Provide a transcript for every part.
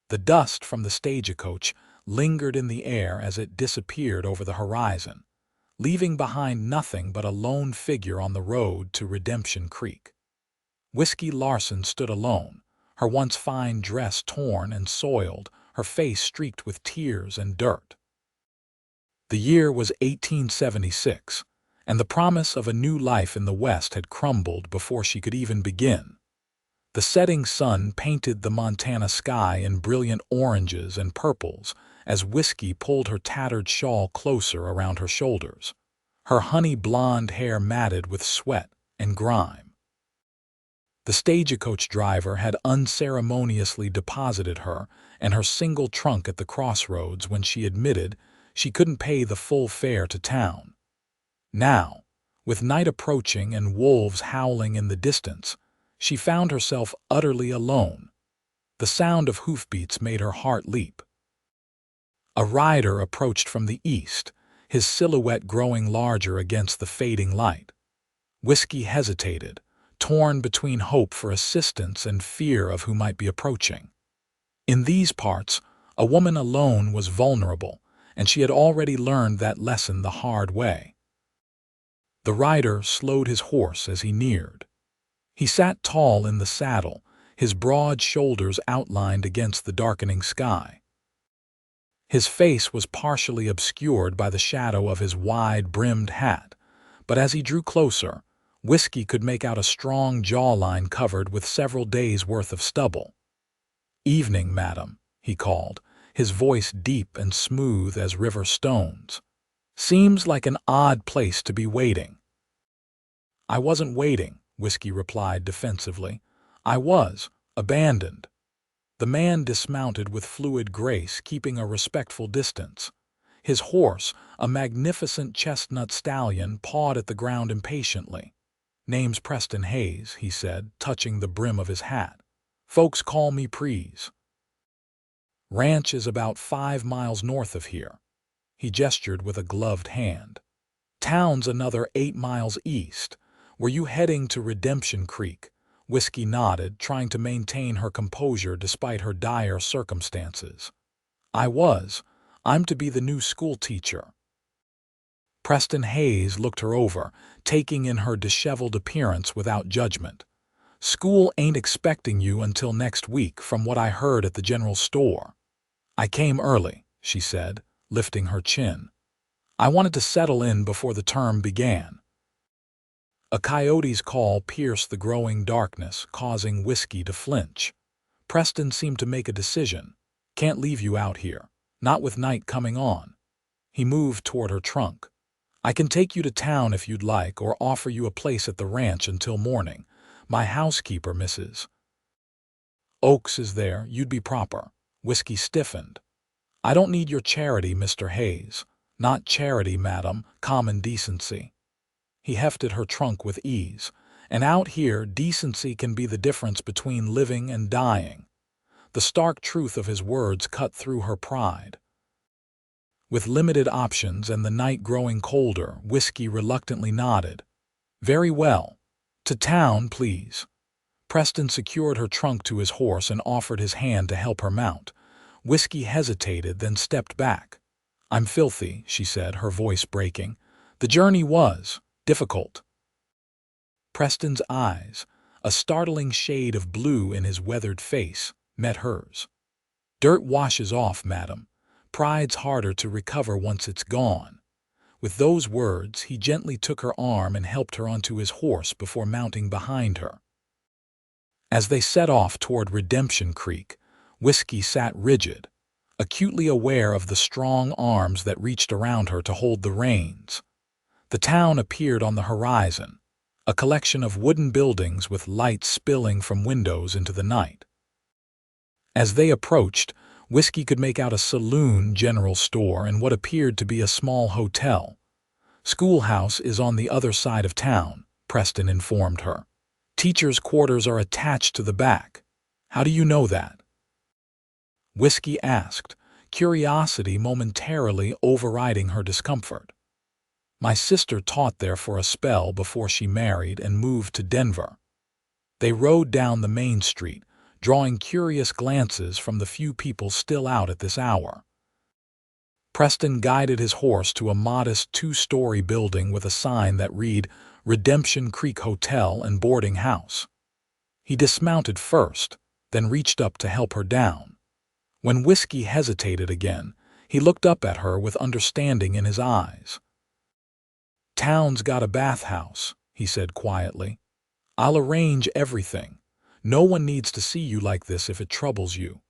The dust from the stagecoach lingered in the air as it disappeared over the horizon, leaving behind nothing but a lone figure on the road to Redemption Creek. Whiskey Larson stood alone, her once fine dress torn and soiled, her face streaked with tears and dirt. The year was 1876, and the promise of a new life in the West had crumbled before she could even begin. The setting sun painted the Montana sky in brilliant oranges and purples as Whiskey pulled her tattered shawl closer around her shoulders, her honey blonde hair matted with sweat and grime. The stagecoach driver had unceremoniously deposited her and her single trunk at the crossroads when she admitted she couldn't pay the full fare to town. Now, with night approaching and wolves howling in the distance, she found herself utterly alone. The sound of hoofbeats made her heart leap. A rider approached from the east, his silhouette growing larger against the fading light. Whiskey hesitated, torn between hope for assistance and fear of who might be approaching. In these parts, a woman alone was vulnerable, and she had already learned that lesson the hard way. The rider slowed his horse as he neared. He sat tall in the saddle, his broad shoulders outlined against the darkening sky. His face was partially obscured by the shadow of his wide-brimmed hat, but as he drew closer, Whiskey could make out a strong jawline covered with several days' worth of stubble. "Evening, madam," he called, his voice deep and smooth as river stones. "Seems like an odd place to be waiting." "I wasn't waiting," Whiskey replied defensively. "I was abandoned." The man dismounted with fluid grace, keeping a respectful distance. His horse, a magnificent chestnut stallion, pawed at the ground impatiently. "Name's Preston Hayes," he said, touching the brim of his hat. "Folks call me Prees. Ranch is about 5 miles north of here." He gestured with a gloved hand. "Town's another 8 miles east. Were you heading to Redemption Creek?" Whiskey nodded, trying to maintain her composure despite her dire circumstances. "I was. I'm to be the new school teacher." Preston Hayes looked her over, taking in her disheveled appearance without judgment. "School ain't expecting you until next week, from what I heard at the general store." "I came early," she said, lifting her chin. "I wanted to settle in before the term began." A coyote's call pierced the growing darkness, causing Whiskey to flinch. Preston seemed to make a decision. "Can't leave you out here, not with night coming on." He moved toward her trunk. "I can take you to town if you'd like, or offer you a place at the ranch until morning. My housekeeper, Mrs. Oakes, is there. You'd be proper." Whiskey stiffened. "I don't need your charity, Mr. Hayes." "Not charity, madam, common decency." He hefted her trunk with ease. "And out here, decency can be the difference between living and dying." The stark truth of his words cut through her pride. With limited options and the night growing colder, Whiskey reluctantly nodded. "Very well. To town, please." Preston secured her trunk to his horse and offered his hand to help her mount. Whiskey hesitated, then stepped back. "I'm filthy," she said, her voice breaking. "The journey was difficult." Preston's eyes, a startling shade of blue in his weathered face, met hers. "Dirt washes off, madam. Pride's harder to recover once it's gone." With those words, he gently took her arm and helped her onto his horse before mounting behind her. As they set off toward Redemption Creek, Whiskey sat rigid, acutely aware of the strong arms that reached around her to hold the reins. The town appeared on the horizon, a collection of wooden buildings with light spilling from windows into the night. As they approached, Whiskey could make out a saloon, general store, and what appeared to be a small hotel. "Schoolhouse is on the other side of town," Preston informed her. "Teachers' quarters are attached to the back." "How do you know that?" Whiskey asked, curiosity momentarily overriding her discomfort. "My sister taught there for a spell before she married and moved to Denver." They rode down the main street, drawing curious glances from the few people still out at this hour. Preston guided his horse to a modest two-story building with a sign that read Redemption Creek Hotel and Boarding House. He dismounted first, then reached up to help her down. When Whiskey hesitated again, he looked up at her with understanding in his eyes. "Town's got a bathhouse," he said quietly. "I'll arrange everything. No one needs to see you like this if it troubles you."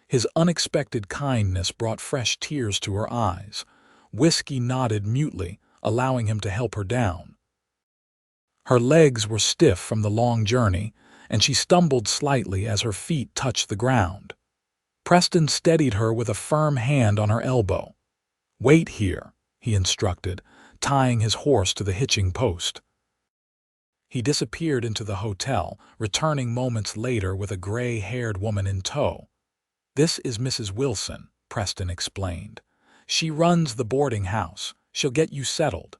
His unexpected kindness brought fresh tears to her eyes. Whiskey nodded mutely, allowing him to help her down. Her legs were stiff from the long journey, and she stumbled slightly as her feet touched the ground. Preston steadied her with a firm hand on her elbow. "Wait here," he instructed, tying his horse to the hitching post. He disappeared into the hotel, returning moments later with a gray-haired woman in tow. "This is Mrs. Wilson," Preston explained. "She runs the boarding house. She'll get you settled."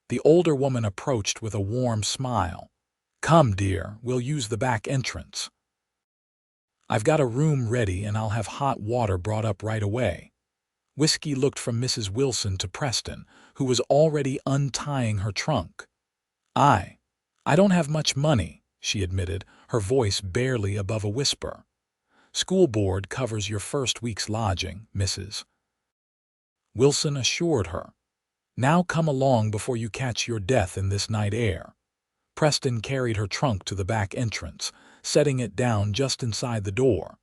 The older woman approached with a warm smile. "Come, dear, we'll use the back entrance. I've got a room ready and I'll have hot water brought up right away." Whiskey looked from Mrs. Wilson to Preston, who was already untying her trunk. I don't have much money," she admitted, her voice barely above a whisper. "School board covers your first week's lodging, Mrs. Wilson assured her. "Now come along before you catch your death in this night air." Preston carried her trunk to the back entrance, setting it down just inside the door.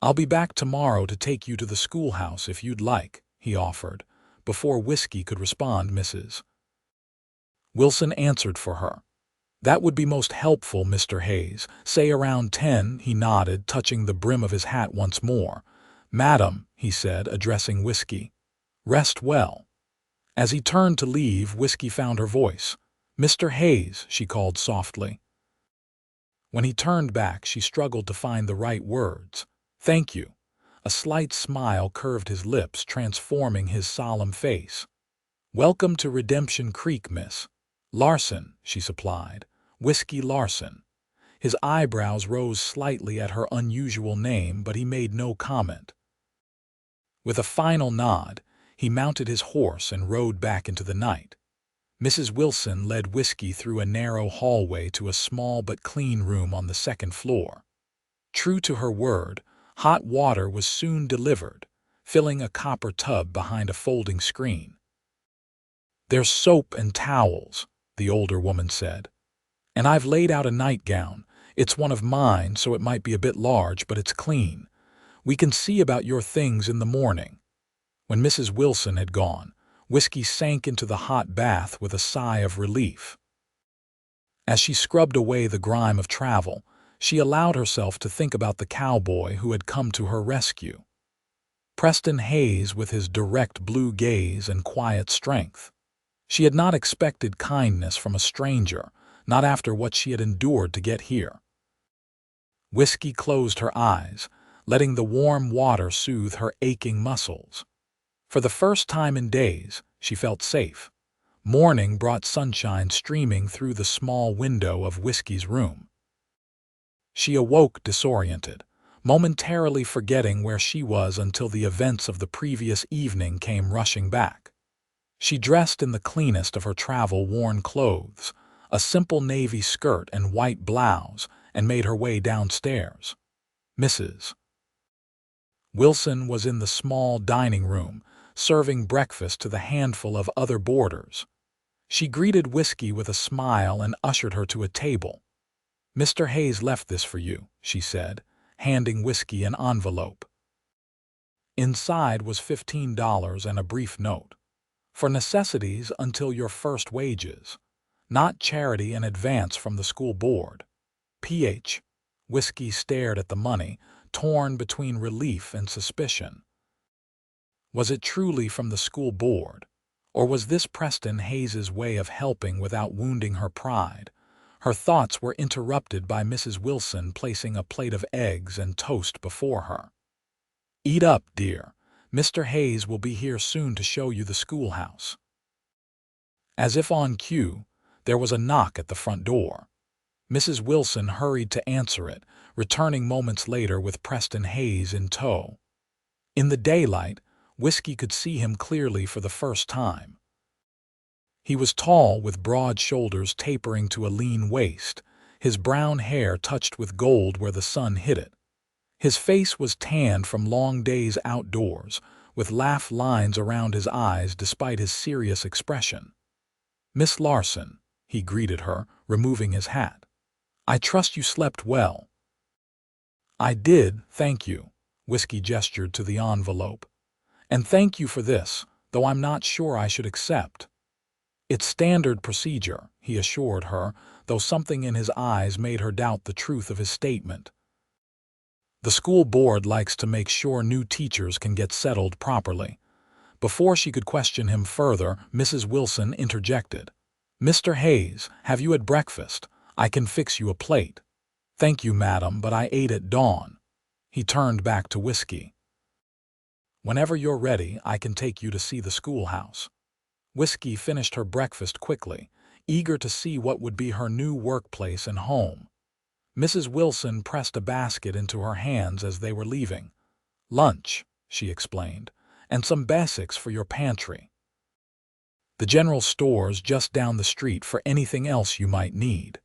"I'll be back tomorrow to take you to the schoolhouse if you'd like," he offered. Before Whiskey could respond, Mrs. Wilson answered for her. "That would be most helpful, Mr. Hayes. Say around 10, he nodded, touching the brim of his hat once more. "Madam," he said, addressing Whiskey. "Rest well." As he turned to leave, Whiskey found her voice. "Mr. Hayes," she called softly. When he turned back, she struggled to find the right words. "Thank you." A slight smile curved his lips, transforming his solemn face. "Welcome to Redemption Creek, Miss Larson," she supplied. "Whiskey Larson." His eyebrows rose slightly at her unusual name, but he made no comment. With a final nod, he mounted his horse and rode back into the night. Mrs. Wilson led Whiskey through a narrow hallway to a small but clean room on the second floor. True to her word, hot water was soon delivered, filling a copper tub behind a folding screen. "There's soap and towels," the older woman said. "And I've laid out a nightgown. It's one of mine, so it might be a bit large, but it's clean. We can see about your things in the morning." When Mrs. Wilson had gone, Whiskey sank into the hot bath with a sigh of relief. As she scrubbed away the grime of travel, she allowed herself to think about the cowboy who had come to her rescue. Preston Hayes, with his direct blue gaze and quiet strength. She had not expected kindness from a stranger, not after what she had endured to get here. Whiskey closed her eyes, letting the warm water soothe her aching muscles. For the first time in days, she felt safe. Morning brought sunshine streaming through the small window of Whiskey's room. She awoke disoriented, momentarily forgetting where she was until the events of the previous evening came rushing back. She dressed in the cleanest of her travel-worn clothes, a simple navy skirt and white blouse, and made her way downstairs. Mrs. Wilson was in the small dining room, serving breakfast to the handful of other boarders. She greeted Whiskey with a smile and ushered her to a table. "Mr. Hayes left this for you," she said, handing Whiskey an envelope. Inside was $15 and a brief note. "For necessities until your first wages. Not charity in advance from the school board. P.H." Whiskey stared at the money, torn between relief and suspicion. Was it truly from the school board? Or was this Preston Hayes's way of helping without wounding her pride? Her thoughts were interrupted by Mrs. Wilson placing a plate of eggs and toast before her. "Eat up, dear. Mr. Hayes will be here soon to show you the schoolhouse." As if on cue, there was a knock at the front door. Mrs. Wilson hurried to answer it, returning moments later with Preston Hayes in tow. In the daylight, Whiskey could see him clearly for the first time. He was tall, with broad shoulders tapering to a lean waist, his brown hair touched with gold where the sun hit it. His face was tanned from long days outdoors, with laugh lines around his eyes despite his serious expression. "Miss Larson," he greeted her, removing his hat. "I trust you slept well." "I did, thank you," Whiskey gestured to the envelope. "And thank you for this, though I'm not sure I should accept." "It's standard procedure," he assured her, though something in his eyes made her doubt the truth of his statement. "The school board likes to make sure new teachers can get settled properly." Before she could question him further, Mrs. Wilson interjected. "Mr. Hayes, have you had breakfast? I can fix you a plate." "Thank you, madam, but I ate at dawn." He turned back to Whiskey. "Whenever you're ready, I can take you to see the schoolhouse." Whiskey finished her breakfast quickly, eager to see what would be her new workplace and home. Mrs. Wilson pressed a basket into her hands as they were leaving. "Lunch," she explained, "and some basics for your pantry. The general store's just down the street for anything else you might need."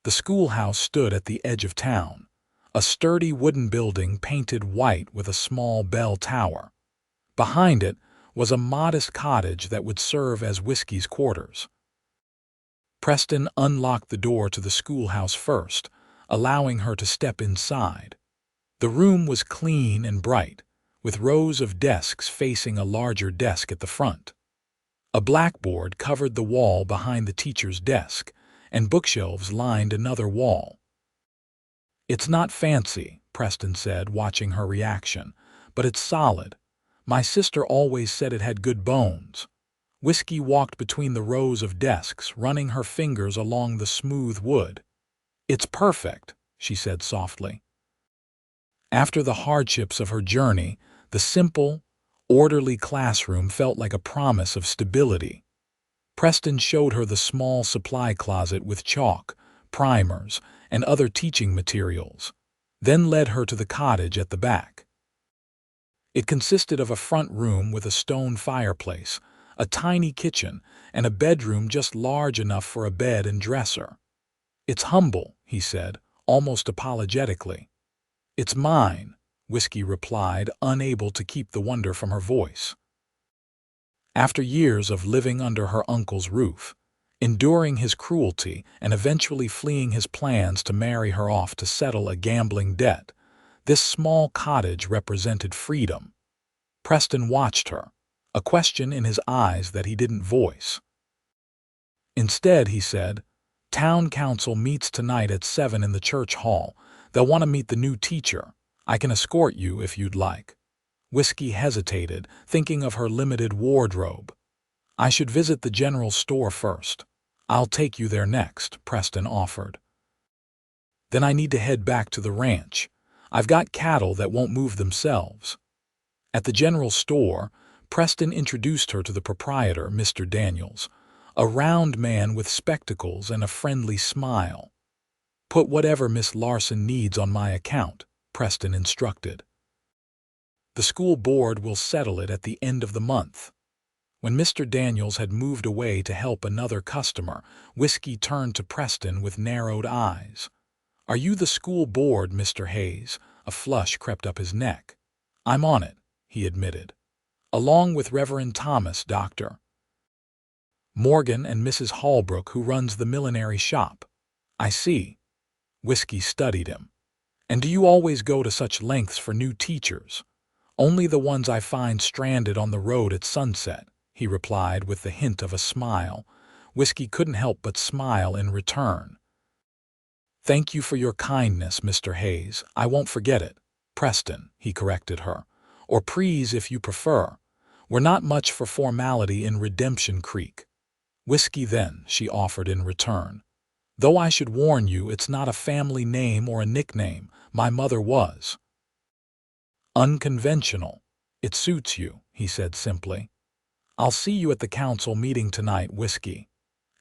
The schoolhouse stood at the edge of town, a sturdy wooden building painted white with a small bell tower. Behind it was a modest cottage that would serve as Whiskey's quarters. Preston unlocked the door to the schoolhouse first, allowing her to step inside. The room was clean and bright, with rows of desks facing a larger desk at the front. A blackboard covered the wall behind the teacher's desk, and bookshelves lined another wall. "It's not fancy," Preston said, watching her reaction, "but it's solid. My sister always said it had good bones." Whiskey walked between the rows of desks, running her fingers along the smooth wood. "It's perfect," she said softly. After the hardships of her journey, the simple, orderly classroom felt like a promise of stability. Preston showed her the small supply closet with chalk, primers, and other teaching materials, then led her to the cottage at the back. It consisted of a front room with a stone fireplace, a tiny kitchen, and a bedroom just large enough for a bed and dresser. "It's humble," he said, almost apologetically. "It's mine," Whiskey replied, unable to keep the wonder from her voice. After years of living under her uncle's roof, enduring his cruelty and eventually fleeing his plans to marry her off to settle a gambling debt, this small cottage represented freedom. Preston watched her, a question in his eyes that he didn't voice. Instead, he said, "Town council meets tonight at 7 in the church hall. They'll want to meet the new teacher. I can escort you if you'd like." Whiskey hesitated, thinking of her limited wardrobe. "I should visit the general store first." "I'll take you there next," Preston offered. "Then I need to head back to the ranch. I've got cattle that won't move themselves." At the general store, Preston introduced her to the proprietor, Mr. Daniels, a round man with spectacles and a friendly smile. "Put whatever Miss Larson needs on my account," Preston instructed. "The school board will settle it at the end of the month." When Mr. Daniels had moved away to help another customer, Whiskey turned to Preston with narrowed eyes. "Are you the school board, Mr. Hayes?" A flush crept up his neck. "I'm on it," he admitted. "Along with Reverend Thomas, Dr. Morgan, and Mrs. Holbrook, who runs the millinery shop." "I see." Whiskey studied him. "And do you always go to such lengths for new teachers?" "Only the ones I find stranded on the road at sunset," he replied with the hint of a smile. Whiskey couldn't help but smile in return. "Thank you for your kindness, Mr. Hayes. I won't forget it." "Preston," he corrected her. "Or Prees if you prefer. We're not much for formality in Redemption Creek." "Whiskey then," she offered in return. "Though I should warn you, it's not a family name or a nickname. My mother was." "Unconventional. It suits you," he said simply. "I'll see you at the council meeting tonight, Whiskey."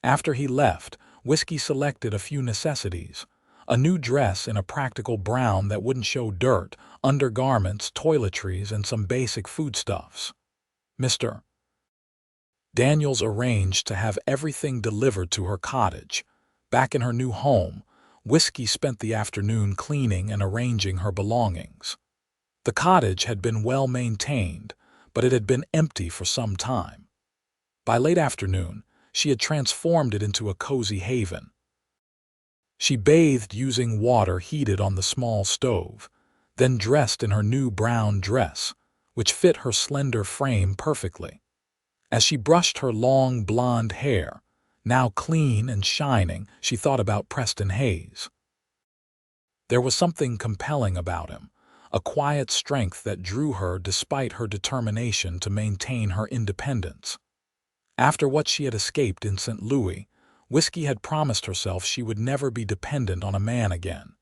After he left, Whiskey selected a few necessities: A new dress in a practical brown that wouldn't show dirt, undergarments, toiletries, and some basic foodstuffs. Mr. Daniels arranged to have everything delivered to her cottage. Back in her new home, Whiskey spent the afternoon cleaning and arranging her belongings. The cottage had been well maintained, but it had been empty for some time. By late afternoon, she had transformed it into a cozy haven. She bathed using water heated on the small stove, then dressed in her new brown dress, which fit her slender frame perfectly. As she brushed her long blonde hair, now clean and shining, she thought about Preston Hayes. There was something compelling about him, a quiet strength that drew her despite her determination to maintain her independence. After what she had escaped in St. Louis, Whiskey had promised herself she would never be dependent on a man again.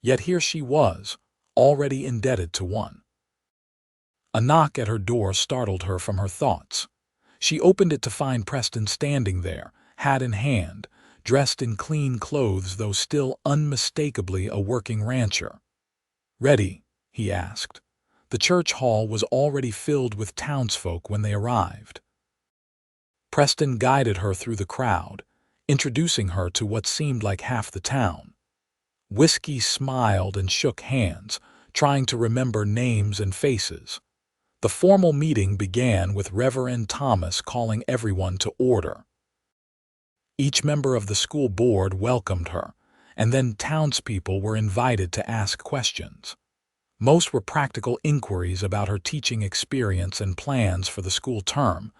Yet here she was, already indebted to one. A knock at her door startled her from her thoughts. She opened it to find Preston standing there, hat in hand, dressed in clean clothes though still unmistakably a working rancher. "Ready?" he asked. The church hall was already filled with townsfolk when they arrived. Preston guided her through the crowd, introducing her to what seemed like half the town. Whiskey smiled and shook hands, trying to remember names and faces. The formal meeting began with Reverend Thomas calling everyone to order. Each member of the school board welcomed her, and then townspeople were invited to ask questions. Most were practical inquiries about her teaching experience and plans for the school term.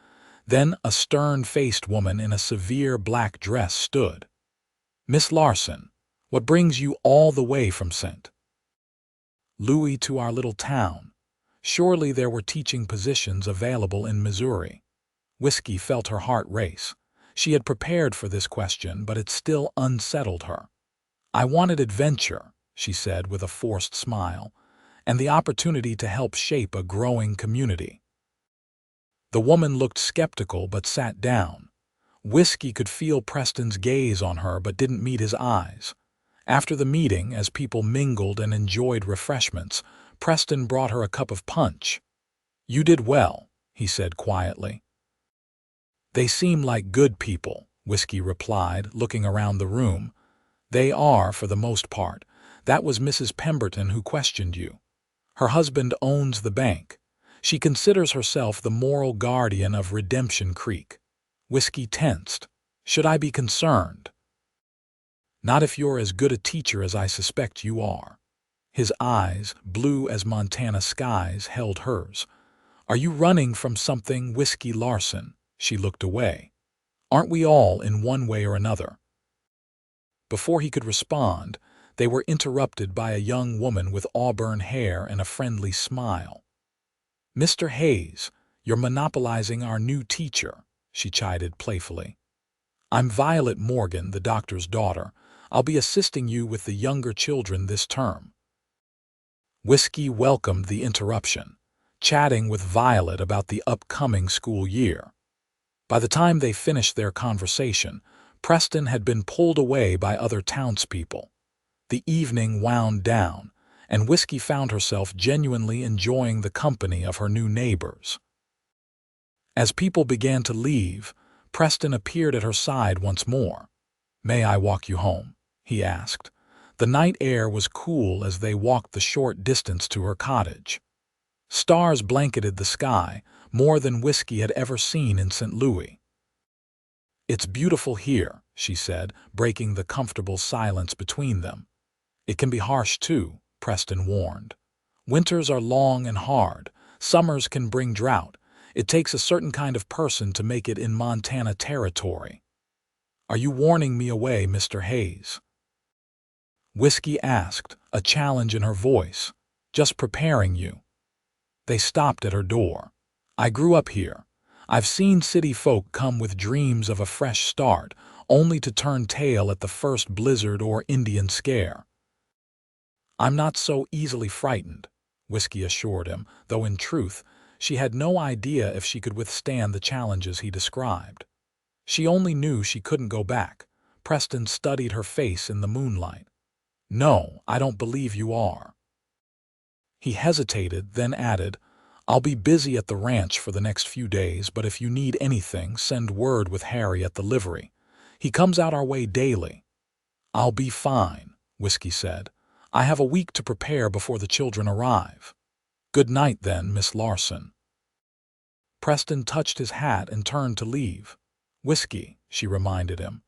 Then a stern-faced woman in a severe black dress stood. "Miss Larson, what brings you all the way from St. Louis to our little town? Surely there were teaching positions available in Missouri." Whiskey felt her heart race. She had prepared for this question, but it still unsettled her. "I wanted adventure," she said with a forced smile, "and the opportunity to help shape a growing community." The woman looked skeptical but sat down. Whiskey could feel Preston's gaze on her but didn't meet his eyes. After the meeting, as people mingled and enjoyed refreshments, Preston brought her a cup of punch. "You did well," he said quietly. "They seem like good people," Whiskey replied, looking around the room. "They are, for the most part. That was Mrs. Pemberton who questioned you. Her husband owns the bank. She considers herself the moral guardian of Redemption Creek." Whiskey tensed. "Should I be concerned?" "Not if you're as good a teacher as I suspect you are." His eyes, blue as Montana skies, held hers. "Are you running from something, Whiskey Larson?" She looked away. "Aren't we all in one way or another?" Before he could respond, they were interrupted by a young woman with auburn hair and a friendly smile. "Mr. Hayes, you're monopolizing our new teacher," she chided playfully. "I'm Violet Morgan, the doctor's daughter. I'll be assisting you with the younger children this term." Whiskey welcomed the interruption, chatting with Violet about the upcoming school year. By the time they finished their conversation, Preston had been pulled away by other townspeople. The evening wound down, and Whiskey found herself genuinely enjoying the company of her new neighbors. As people began to leave, Preston appeared at her side once more. "May I walk you home?" he asked. The night air was cool as they walked the short distance to her cottage. Stars blanketed the sky, more than Whiskey had ever seen in St. Louis. "It's beautiful here," she said, breaking the comfortable silence between them. "It can be harsh too," Preston warned. "Winters are long and hard. Summers can bring drought. It takes a certain kind of person to make it in Montana territory." "Are you warning me away, Mr. Hayes?" Whiskey asked, a challenge in her voice. "Just preparing you." They stopped at her door. "I grew up here. I've seen city folk come with dreams of a fresh start, only to turn tail at the first blizzard or Indian scare." "I'm not so easily frightened," Whiskey assured him, though in truth, she had no idea if she could withstand the challenges he described. She only knew she couldn't go back. Preston studied her face in the moonlight. "No, I don't believe you are." He hesitated, then added, "I'll be busy at the ranch for the next few days, but if you need anything, send word with Harry at the livery. He comes out our way daily." "I'll be fine," Whiskey said. "I have a week to prepare before the children arrive." "Good night, then, Miss Larson." Preston touched his hat and turned to leave. "Whiskey," she reminded him.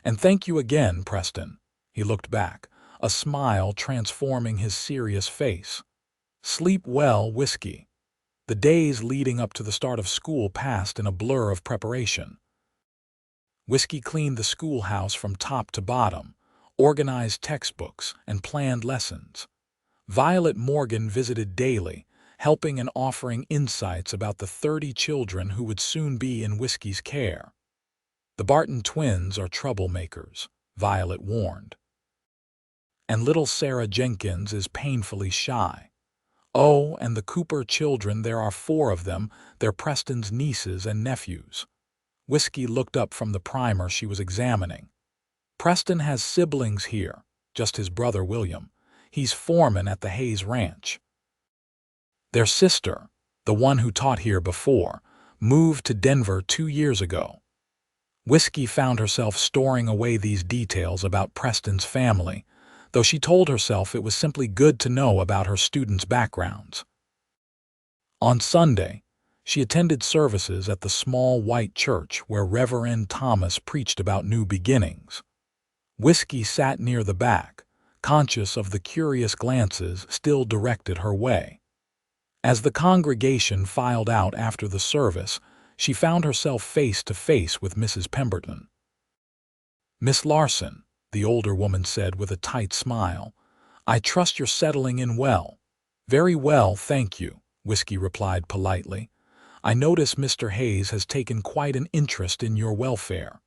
"And thank you again, Preston." He looked back, a smile transforming his serious face. "Sleep well, Whiskey." The days leading up to the start of school passed in a blur of preparation. Whiskey cleaned the schoolhouse from top to bottom, organized textbooks, and planned lessons. Violet Morgan visited daily, helping and offering insights about the 30 children who would soon be in Whiskey's care. "The Barton twins are troublemakers," Violet warned. "And little Sarah Jenkins is painfully shy. Oh, and the Cooper children, there are 4 of them, they're Preston's nieces and nephews." Whiskey looked up from the primer she was examining. "Preston has siblings here, just his brother William. He's foreman at the Hayes Ranch. Their sister, the one who taught here before, moved to Denver 2 years ago." Whiskey found herself storing away these details about Preston's family, though she told herself it was simply good to know about her students' backgrounds. On Sunday, she attended services at the small white church where Reverend Thomas preached about new beginnings. Whiskey sat near the back, conscious of the curious glances still directed her way. As the congregation filed out after the service, she found herself face to face with Mrs. Pemberton. "Miss Larson," the older woman said with a tight smile, "I trust you're settling in well." "Very well, thank you," Whiskey replied politely. "I notice Mr. Hayes has taken quite an interest in your welfare."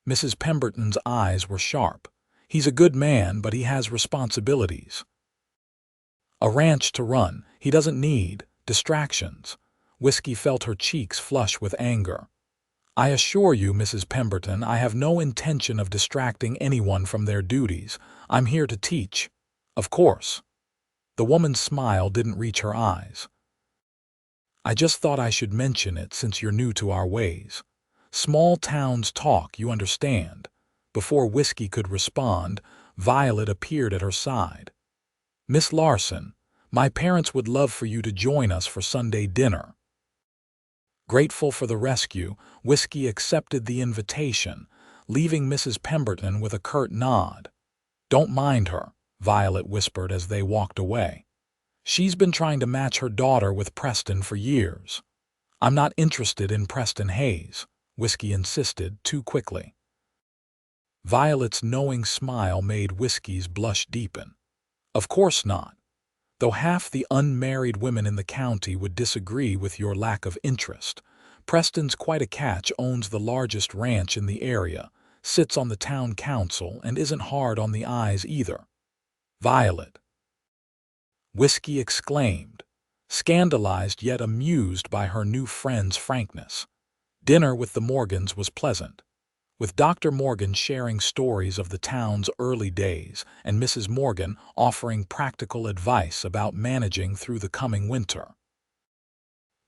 Mrs. Pemberton's eyes were sharp. "He's a good man, but he has responsibilities. A ranch to run. He doesn't need distractions." Whiskey felt her cheeks flush with anger. "I assure you, Mrs. Pemberton, I have no intention of distracting anyone from their duties. I'm here to teach." "Of course." The woman's smile didn't reach her eyes. "I just thought I should mention it since you're new to our ways. Small towns talk, you understand." Before Whiskey could respond, Violet appeared at her side. "Miss Larson, my parents would love for you to join us for Sunday dinner." Grateful for the rescue, Whiskey accepted the invitation, leaving Mrs. Pemberton with a curt nod. "Don't mind her," Violet whispered as they walked away. "She's been trying to match her daughter with Preston for years." "I'm not interested in Preston Hayes," Whiskey insisted too quickly. Violet's knowing smile made Whiskey's blush deepen. "Of course not. Though half the unmarried women in the county would disagree with your lack of interest. Preston's quite a catch, owns the largest ranch in the area, sits on the town council, and isn't hard on the eyes either." "Violet!" Whiskey exclaimed, scandalized yet amused by her new friend's frankness. Dinner with the Morgans was pleasant, with Dr. Morgan sharing stories of the town's early days and Mrs. Morgan offering practical advice about managing through the coming winter.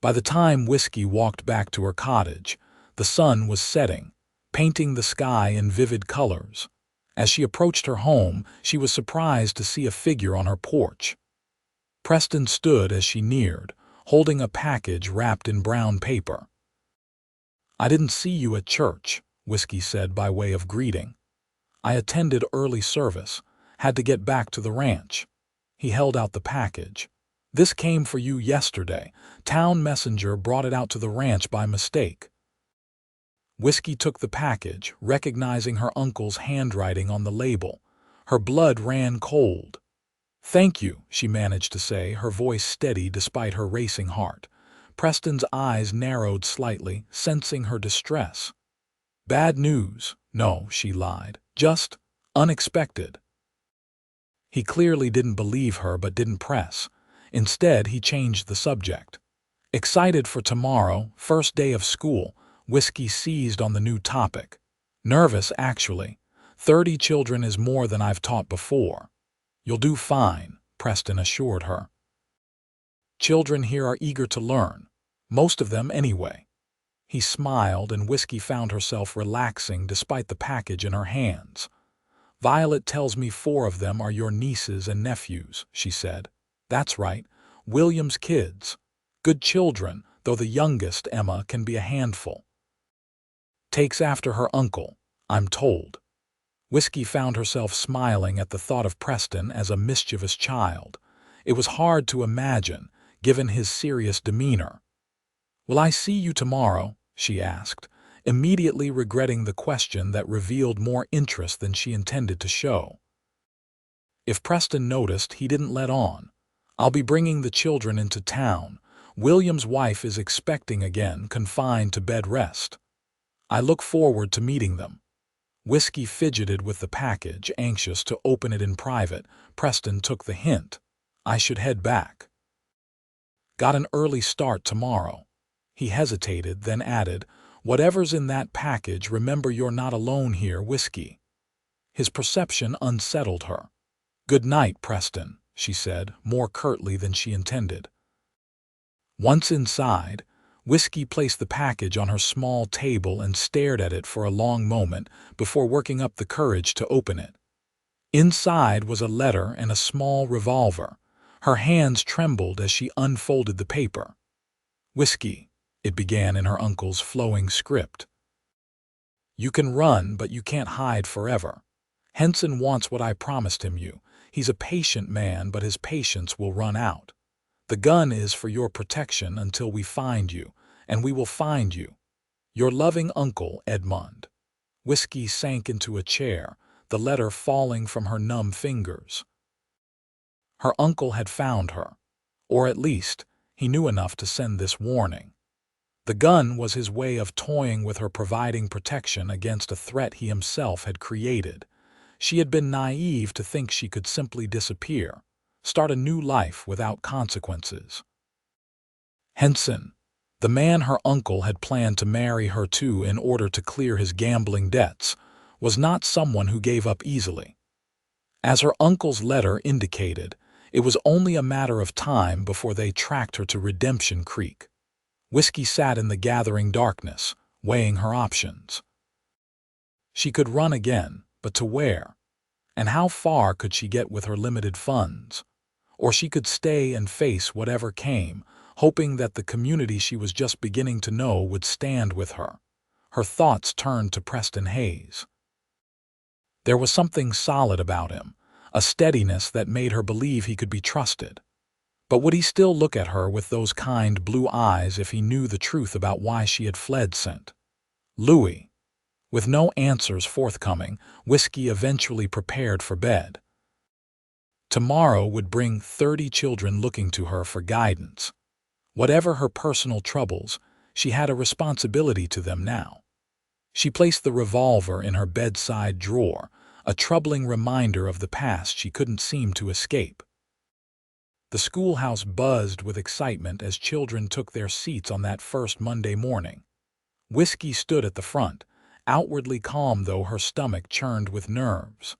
By the time Whiskey walked back to her cottage, the sun was setting, painting the sky in vivid colors. As she approached her home, she was surprised to see a figure on her porch. Preston stood as she neared, holding a package wrapped in brown paper. "I didn't see you at church," Whiskey said by way of greeting. "I attended early service, had to get back to the ranch." He held out the package. "This came for you yesterday. Town messenger brought it out to the ranch by mistake." Whiskey took the package, recognizing her uncle's handwriting on the label. Her blood ran cold. "Thank you," she managed to say, her voice steady despite her racing heart. Preston's eyes narrowed slightly, sensing her distress. "Bad news." "No," she lied. "Just unexpected." He clearly didn't believe her but didn't press. Instead, he changed the subject. Excited for tomorrow, first day of school, Whiskey seized on the new topic. "Nervous, actually. 30 children is more than I've taught before." You'll do fine, Preston assured her. Children here are eager to learn, most of them anyway. He smiled, and Whiskey found herself relaxing despite the package in her hands. Violet tells me 4 of them are your nieces and nephews, she said. That's right, William's kids. Good children, though the youngest, Emma, can be a handful. Takes after her uncle, I'm told. Whiskey found herself smiling at the thought of Preston as a mischievous child. It was hard to imagine, given his serious demeanor. Will I see you tomorrow? She asked, immediately regretting the question that revealed more interest than she intended to show. If Preston noticed, he didn't let on. I'll be bringing the children into town. William's wife is expecting again, confined to bed rest. I look forward to meeting them. Whiskey fidgeted with the package, anxious to open it in private. Preston took the hint. I should head back. Got an early start tomorrow. He hesitated, then added, whatever's in that package, remember you're not alone here, Whiskey. His perception unsettled her. Good night, Preston, she said, more curtly than she intended. Once inside, Whiskey placed the package on her small table and stared at it for a long moment before working up the courage to open it. Inside was a letter and a small revolver. Her hands trembled as she unfolded the paper. Whiskey, it began in her uncle's flowing script. You can run, but you can't hide forever. Henson wants what I promised him you. He's a patient man, but his patience will run out. The gun is for your protection until we find you, and we will find you. Your loving uncle, Edmund. Whiskey sank into a chair, the letter falling from her numb fingers. Her uncle had found her, or at least, he knew enough to send this warning. The gun was his way of toying with her, providing protection against a threat he himself had created. She had been naive to think she could simply disappear, start a new life without consequences. Henson, the man her uncle had planned to marry her to in order to clear his gambling debts, was not someone who gave up easily. As her uncle's letter indicated, it was only a matter of time before they tracked her to Redemption Creek. Whiskey sat in the gathering darkness, weighing her options. She could run again, but to where? And how far could she get with her limited funds? Or she could stay and face whatever came, hoping that the community she was just beginning to know would stand with her. Her thoughts turned to Preston Hayes. There was something solid about him, a steadiness that made her believe he could be trusted. But would he still look at her with those kind blue eyes if he knew the truth about why she had fled? Sent Louis. With no answers forthcoming, Whiskey eventually prepared for bed. Tomorrow would bring 30 children looking to her for guidance. Whatever her personal troubles, she had a responsibility to them now. She placed the revolver in her bedside drawer, a troubling reminder of the past she couldn't seem to escape. The schoolhouse buzzed with excitement as children took their seats on that first Monday morning. Whiskey stood at the front, outwardly calm though her stomach churned with nerves.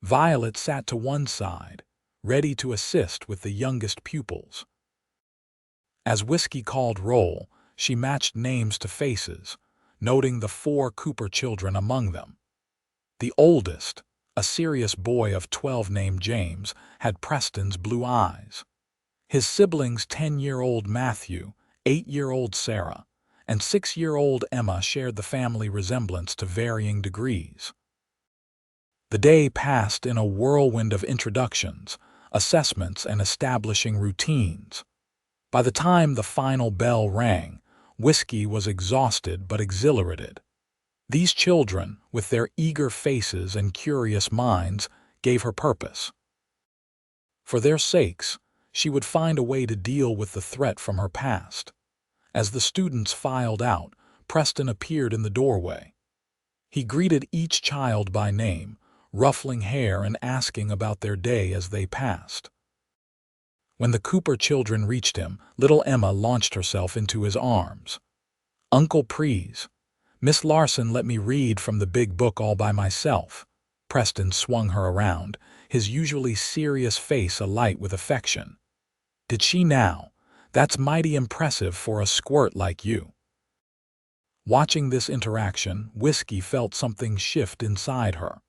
Violet sat to one side, ready to assist with the youngest pupils. As Whiskey called roll, she matched names to faces, noting the 4 Cooper children among them. The oldest, a serious boy of 12 named James, had Preston's blue eyes. His siblings, 10-year-old Matthew, 8-year-old Sarah, and 6-year-old Emma, shared the family resemblance to varying degrees. The day passed in a whirlwind of introductions, assessments, and establishing routines. By the time the final bell rang, Whiskey was exhausted but exhilarated. These children, with their eager faces and curious minds, gave her purpose. For their sakes, she would find a way to deal with the threat from her past. As the students filed out, Preston appeared in the doorway. He greeted each child by name, ruffling hair and asking about their day as they passed. When the Cooper children reached him, little Emma launched herself into his arms. "Uncle, please. Miss Larson let me read from the big book all by myself." Preston swung her around, his usually serious face alight with affection. "Did she now? That's mighty impressive for a squirt like you." Watching this interaction, Whiskey felt something shift inside her.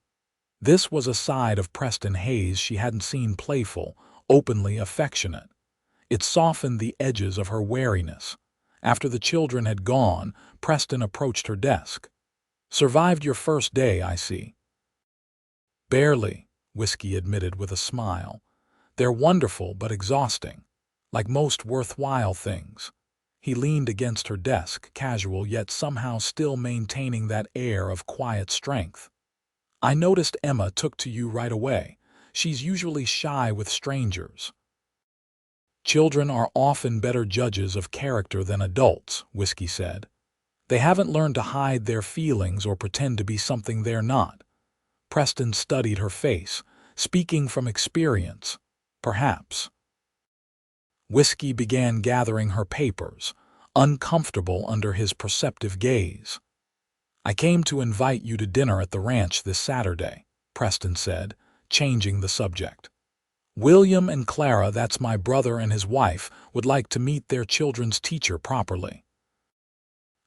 This was a side of Preston Hayes she hadn't seen, playful, openly affectionate. It softened the edges of her wariness. After the children had gone, Preston approached her desk. "Survived your first day, I see." "Barely," Whiskey admitted with a smile. "They're wonderful but exhausting, like most worthwhile things." He leaned against her desk, casual yet somehow still maintaining that air of quiet strength. "I noticed Emma took to you right away. She's usually shy with strangers." "Children are often better judges of character than adults," Whiskey said. "They haven't learned to hide their feelings or pretend to be something they're not." Preston studied her face, speaking from experience. "Perhaps." Whiskey began gathering her papers, uncomfortable under his perceptive gaze. "I came to invite you to dinner at the ranch this Saturday," Preston said, changing the subject. "William and Clara, that's my brother and his wife, would like to meet their children's teacher properly.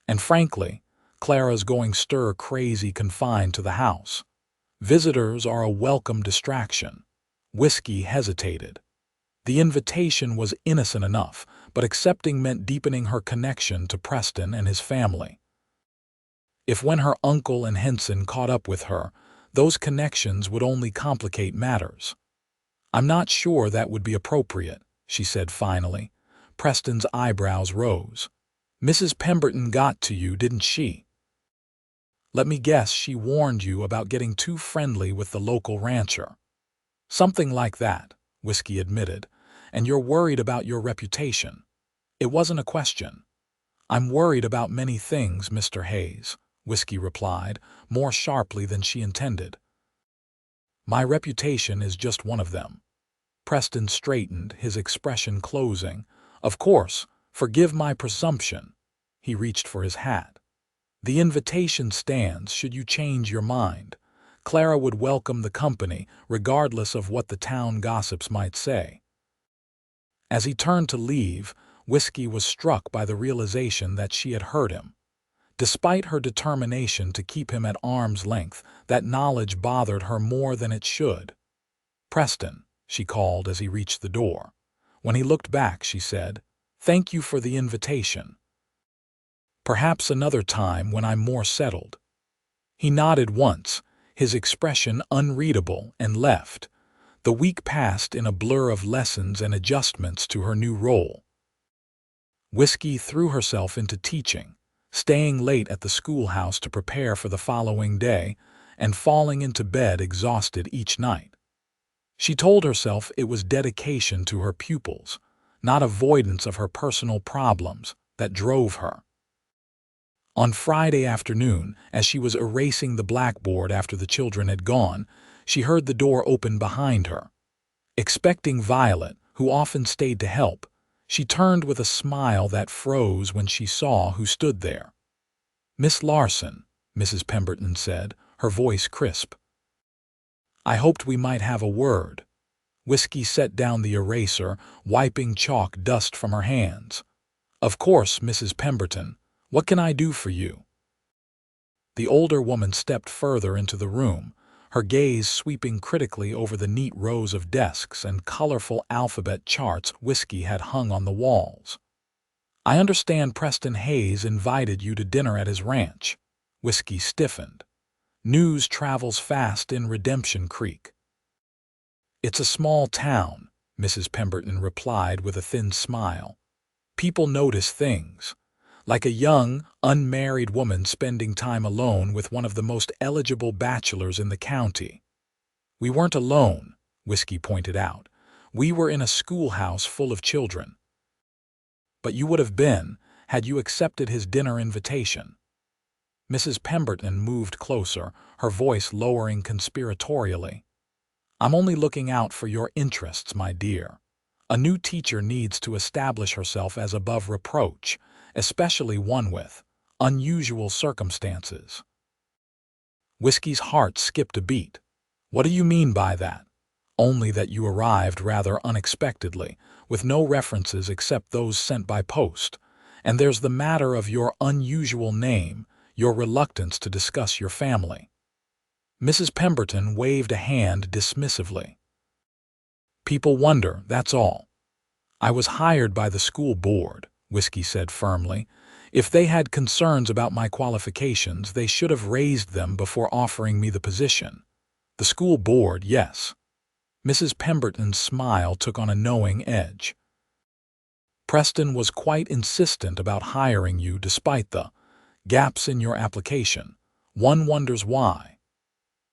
And frankly, Clara's going stir-crazy confined to the house. Visitors are a welcome distraction." Whiskey hesitated. The invitation was innocent enough, but accepting meant deepening her connection to Preston and his family. If when her uncle and Henson caught up with her, those connections would only complicate matters. "I'm not sure that would be appropriate," she said finally. Preston's eyebrows rose. "Mrs. Pemberton got to you, didn't she? Let me guess, she warned you about getting too friendly with the local rancher." "Something like that," Whiskey admitted. "And you're worried about your reputation." It wasn't a question. "I'm worried about many things, Mr. Hayes," Whiskey replied, more sharply than she intended. "My reputation is just one of them." Preston straightened, his expression closing. "Of course, forgive my presumption." He reached for his hat. "The invitation stands should you change your mind. Clara would welcome the company, regardless of what the town gossips might say." As he turned to leave, Whiskey was struck by the realization that she had hurt him. Despite her determination to keep him at arm's length, that knowledge bothered her more than it should. "Preston," she called as he reached the door. When he looked back, she said, "Thank you for the invitation. Perhaps another time when I'm more settled." He nodded once, his expression unreadable, and left. The week passed in a blur of lessons and adjustments to her new role. Whiskey threw herself into teaching, staying late at the schoolhouse to prepare for the following day, and falling into bed exhausted each night. She told herself it was dedication to her pupils, not avoidance of her personal problems, that drove her. On Friday afternoon, as she was erasing the blackboard after the children had gone, she heard the door open behind her. Expecting Violet, who often stayed to help, she turned with a smile that froze when she saw who stood there. "Miss Larson," Mrs. Pemberton said, her voice crisp. "I hoped we might have a word." Whiskey set down the eraser, wiping chalk dust from her hands. "Of course, Mrs. Pemberton. What can I do for you?" The older woman stepped further into the room, her gaze sweeping critically over the neat rows of desks and colorful alphabet charts Whiskey had hung on the walls. "I understand Preston Hayes invited you to dinner at his ranch." Whiskey stiffened. "News travels fast in Redemption Creek." "It's a small town," Mrs. Pemberton replied with a thin smile. "People notice things. Like a young, unmarried woman spending time alone with one of the most eligible bachelors in the county." "We weren't alone," Whiskey pointed out. "We were in a schoolhouse full of children." "But you would have been, had you accepted his dinner invitation." Mrs. Pemberton moved closer, her voice lowering conspiratorially. "I'm only looking out for your interests, my dear. A new teacher needs to establish herself as above reproach, especially one with unusual circumstances." Whiskey's heart skipped a beat. "What do you mean by that?" only that you arrived rather unexpectedly, with no references except those sent by post. And there's the matter of your unusual name, your reluctance to discuss your family." Mrs. Pemberton waved a hand dismissively. "People wonder, that's all. I was hired by the school board," Whiskey said firmly. "If they had concerns about my qualifications, they should have raised them before offering me the position. The school board, yes." Mrs. Pemberton's smile took on a knowing edge. "Preston was quite insistent about hiring you despite the gaps in your application. One wonders why."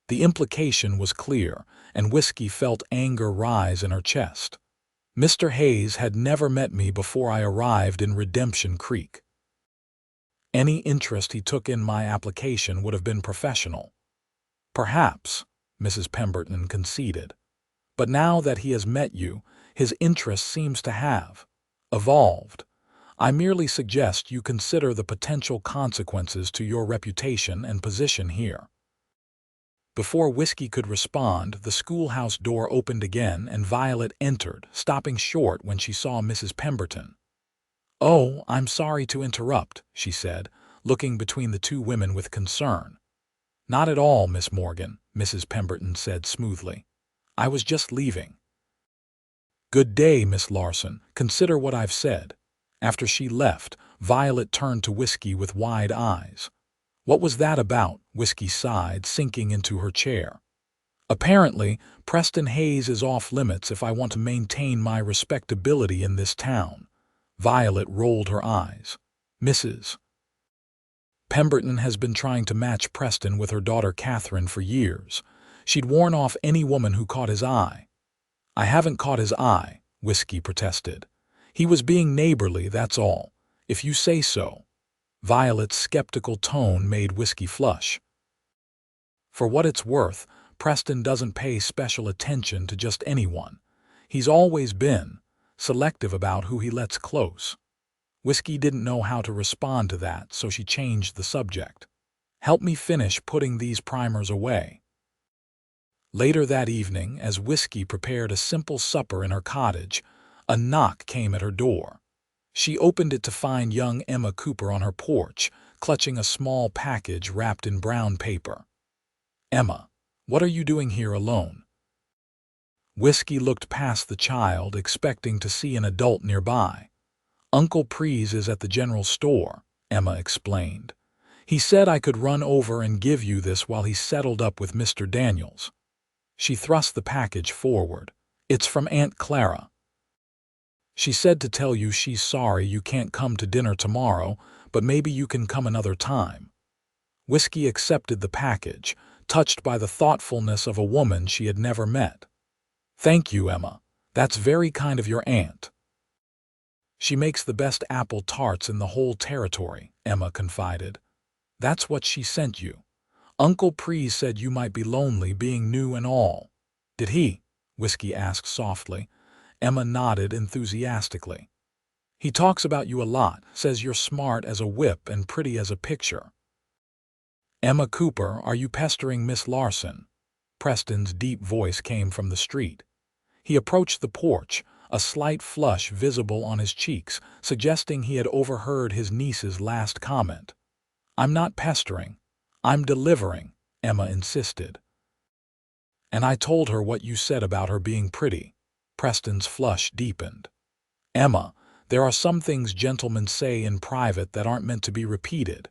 The implication was clear, and Whiskey felt anger rise in her chest. Mr. Hayes had never met me before I arrived in Redemption Creek. Any interest he took in my application would have been professional. "Perhaps," Mrs. Pemberton conceded. "But now that he has met you, his interest seems to have evolved. I merely suggest you consider the potential consequences to your reputation and position here." Before Whiskey could respond, the schoolhouse door opened again and Violet entered, stopping short when she saw Mrs. Pemberton. "Oh, I'm sorry to interrupt," she said, looking between the two women with concern. "Not at all, Miss Morgan," Mrs. Pemberton said smoothly. "I was just leaving." "Good day, Miss Larson. Consider what I've said." After she left, Violet turned to Whiskey with wide eyes. "What was that about?" Whiskey sighed, sinking into her chair. "Apparently, Preston Hayes is off limits if I want to maintain my respectability in this town." Violet rolled her eyes. "Mrs. Pemberton has been trying to match Preston with her daughter Catherine for years. She'd warn off any woman who caught his eye." "I haven't caught his eye," Whiskey protested. "He was being neighborly, that's all. If you say so." Violet's skeptical tone made Whiskey flush. "For what it's worth, Preston doesn't pay special attention to just anyone. He's always been selective about who he lets close." Whiskey didn't know how to respond to that, so she changed the subject. "Help me finish putting these primers away." Later that evening, as Whiskey prepared a simple supper in her cottage, a knock came at her door. She opened it to find young Emma Cooper on her porch, clutching a small package wrapped in brown paper. "Emma, what are you doing here alone?" Whiskey looked past the child, expecting to see an adult nearby. "Uncle Prees is at the general store," Emma explained. "He said I could run over and give you this while he settled up with Mr. Daniels." She thrust the package forward. "It's from Aunt Clara. She said to tell you she's sorry you can't come to dinner tomorrow, but maybe you can come another time." Whiskey accepted the package, touched by the thoughtfulness of a woman she had never met. "Thank you, Emma. That's very kind of your aunt. She makes the best apple tarts in the whole territory," Emma confided. "That's what she sent you. Uncle Prees said you might be lonely being new and all." "Did he?" Whiskey asked softly. Emma nodded enthusiastically. "He talks about you a lot, says you're smart as a whip and pretty as a picture." "Emma Cooper, are you pestering Miss Larson?" Preston's deep voice came from the street. He approached the porch, a slight flush visible on his cheeks, suggesting he had overheard his niece's last comment. "I'm not pestering. I'm delivering," Emma insisted. "And I told her what you said about her being pretty." Preston's flush deepened. "Emma, there are some things gentlemen say in private that aren't meant to be repeated."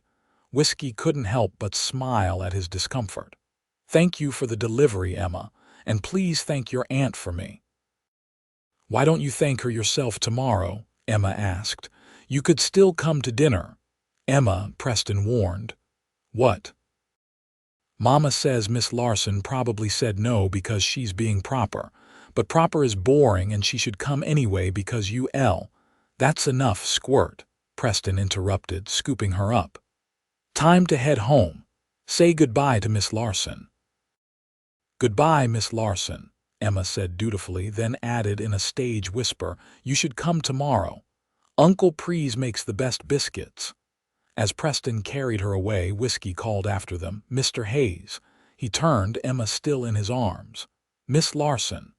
Whiskey couldn't help but smile at his discomfort. "Thank you for the delivery, Emma, and please thank your aunt for me." "Why don't you thank her yourself tomorrow?" Emma asked. "You could still come to dinner." "Emma," Preston warned. "What?" "Mama says Miss Larson probably said no because she's being proper. But proper is boring and she should come anyway because That's enough, squirt," Preston interrupted, scooping her up. "Time to head home. Say goodbye to Miss Larson." "Goodbye, Miss Larson," Emma said dutifully, then added in a stage whisper, "You should come tomorrow. Uncle Prees makes the best biscuits." As Preston carried her away, Whiskey called after them, "Mr. Hayes." He turned, Emma still in his arms. "Miss Larson."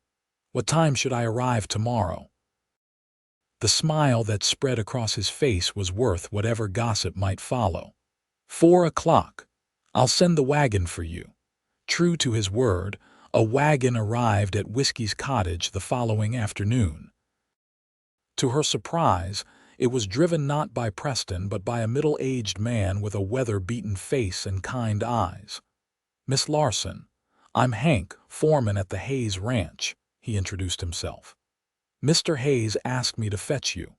What time should I arrive tomorrow? The smile that spread across his face was worth whatever gossip might follow. 4 o'clock. I'll send the wagon for you. True to his word, a wagon arrived at Whiskey's cottage the following afternoon. To her surprise, it was driven not by Preston but by a middle-aged man with a weather-beaten face and kind eyes. "Miss Larson, I'm Hank, foreman at the Hayes Ranch," he introduced himself. "Mr. Hayes asked me to fetch you."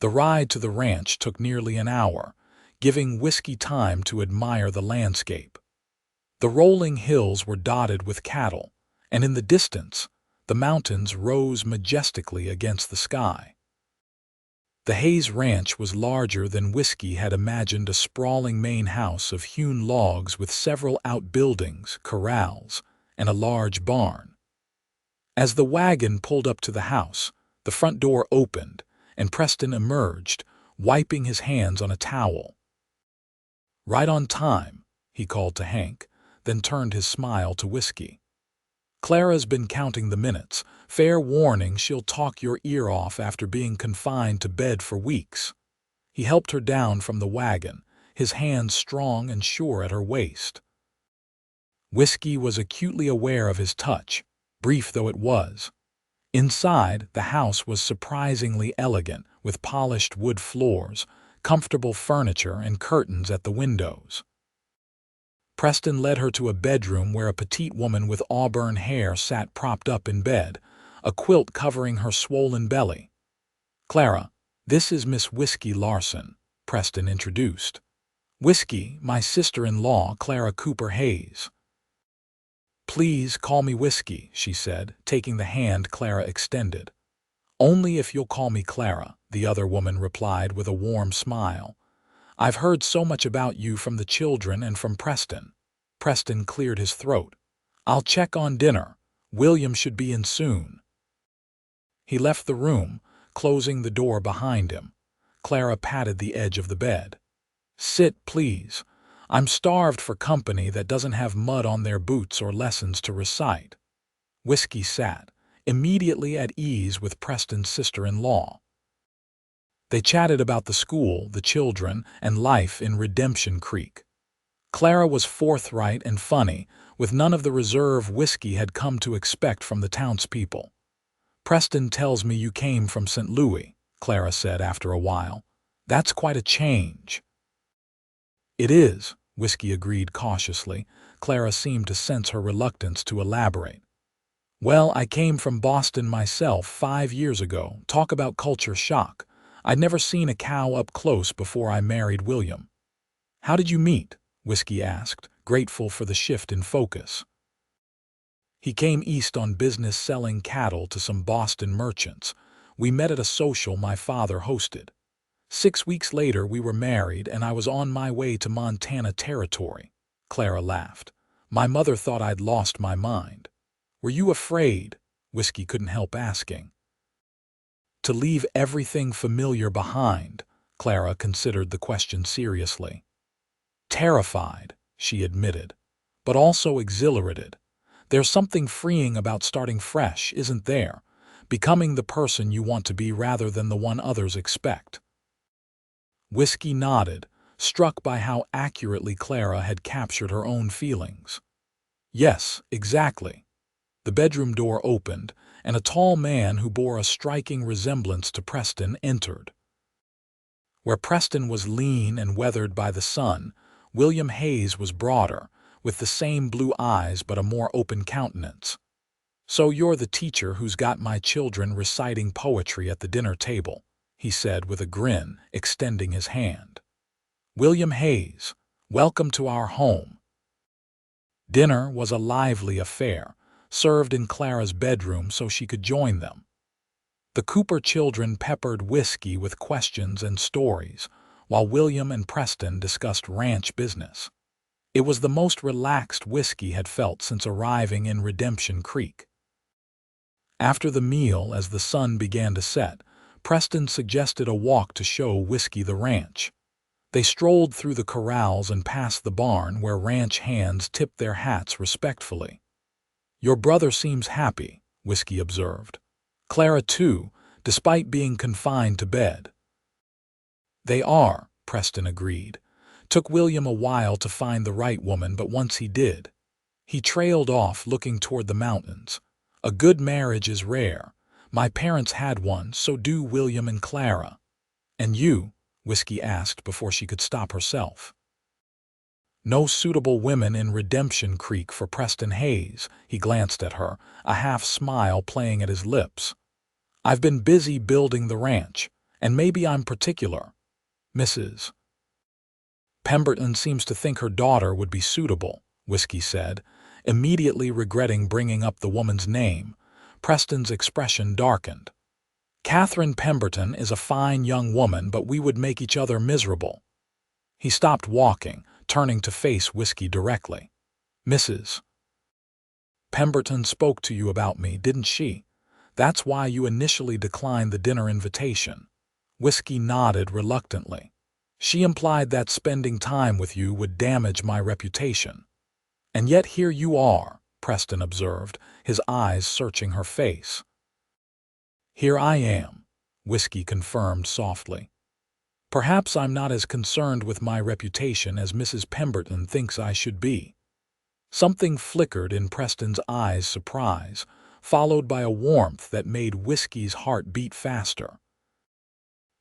The ride to the ranch took nearly an hour, giving Whiskey time to admire the landscape. The rolling hills were dotted with cattle, and in the distance, the mountains rose majestically against the sky. The Hayes Ranch was larger than Whiskey had imagined, a sprawling main house of hewn logs with several outbuildings, corrals, and a large barn. As the wagon pulled up to the house, the front door opened, and Preston emerged, wiping his hands on a towel. "Right on time," he called to Hank, then turned his smile to Whiskey. "Clara's been counting the minutes. Fair warning, she'll talk your ear off after being confined to bed for weeks." He helped her down from the wagon, his hands strong and sure at her waist. Whiskey was acutely aware of his touch, brief though it was. Inside, the house was surprisingly elegant, with polished wood floors, comfortable furniture, and curtains at the windows. Preston led her to a bedroom where a petite woman with auburn hair sat propped up in bed, a quilt covering her swollen belly. "Clara, this is Miss Whiskey Larson," Preston introduced. "Whiskey, my sister-in-law, Clara Cooper Hayes." "Please call me Whiskey," she said, taking the hand Clara extended. "Only if you'll call me Clara," the other woman replied with a warm smile. "I've heard so much about you from the children and from Preston." Preston cleared his throat. "I'll check on dinner. William should be in soon." He left the room, closing the door behind him. Clara patted the edge of the bed. "Sit, please. I'm starved for company that doesn't have mud on their boots or lessons to recite." Whiskey sat, immediately at ease with Preston's sister-in-law. They chatted about the school, the children, and life in Redemption Creek. Clara was forthright and funny, with none of the reserve Whiskey had come to expect from the townspeople. "Preston tells me you came from St. Louis," Clara said after a while. "That's quite a change." "It is," Whiskey agreed cautiously. Clara seemed to sense her reluctance to elaborate. "Well, I came from Boston myself 5 years ago. Talk about culture shock. I'd never seen a cow up close before I married William." "How did you meet?" Whiskey asked, grateful for the shift in focus. "He came east on business selling cattle to some Boston merchants. We met at a social my father hosted. 6 weeks later we were married and I was on my way to Montana Territory." Clara laughed. "My mother thought I'd lost my mind." "Were you afraid?" Whiskey couldn't help asking. "To leave everything familiar behind," Clara considered the question seriously. "Terrified," she admitted, "but also exhilarated. There's something freeing about starting fresh, isn't there? Becoming the person you want to be rather than the one others expect." Whiskey nodded, struck by how accurately Clara had captured her own feelings. "Yes, exactly." The bedroom door opened, and a tall man who bore a striking resemblance to Preston entered. Where Preston was lean and weathered by the sun, William Hayes was broader, with the same blue eyes but a more open countenance. "So you're the teacher who's got my children reciting poetry at the dinner table," he said with a grin, extending his hand. "William Hayes, welcome to our home." Dinner was a lively affair, served in Clara's bedroom so she could join them. The Cooper children peppered Whiskey with questions and stories, while William and Preston discussed ranch business. It was the most relaxed Whiskey had felt since arriving in Redemption Creek. After the meal, as the sun began to set, Preston suggested a walk to show Whiskey the ranch. They strolled through the corrals and past the barn where ranch hands tipped their hats respectfully. "Your brother seems happy," Whiskey observed. Clara too, despite being confined to bed. They are, Preston agreed. Took William a while to find the right woman, but once he did, he trailed off looking toward the mountains. A good marriage is rare. My parents had one, so do William and Clara. And you? Whiskey asked before she could stop herself. No suitable women in Redemption Creek for Preston Hayes. He glanced at her, a half-smile playing at his lips. I've been busy building the ranch, and maybe I'm particular. Mrs. Pemberton seems to think her daughter would be suitable, Whiskey said, immediately regretting bringing up the woman's name. Preston's expression darkened. Catherine Pemberton is a fine young woman, but we would make each other miserable. He stopped walking, turning to face Whiskey directly. Mrs. Pemberton spoke to you about me, didn't she? That's why you initially declined the dinner invitation. Whiskey nodded reluctantly. She implied that spending time with you would damage my reputation. And yet here you are, Preston observed, his eyes searching her face. Here I am, Whiskey confirmed softly. Perhaps I'm not as concerned with my reputation as Mrs. Pemberton thinks I should be. Something flickered in Preston's eyes, surprise, followed by a warmth that made Whiskey's heart beat faster.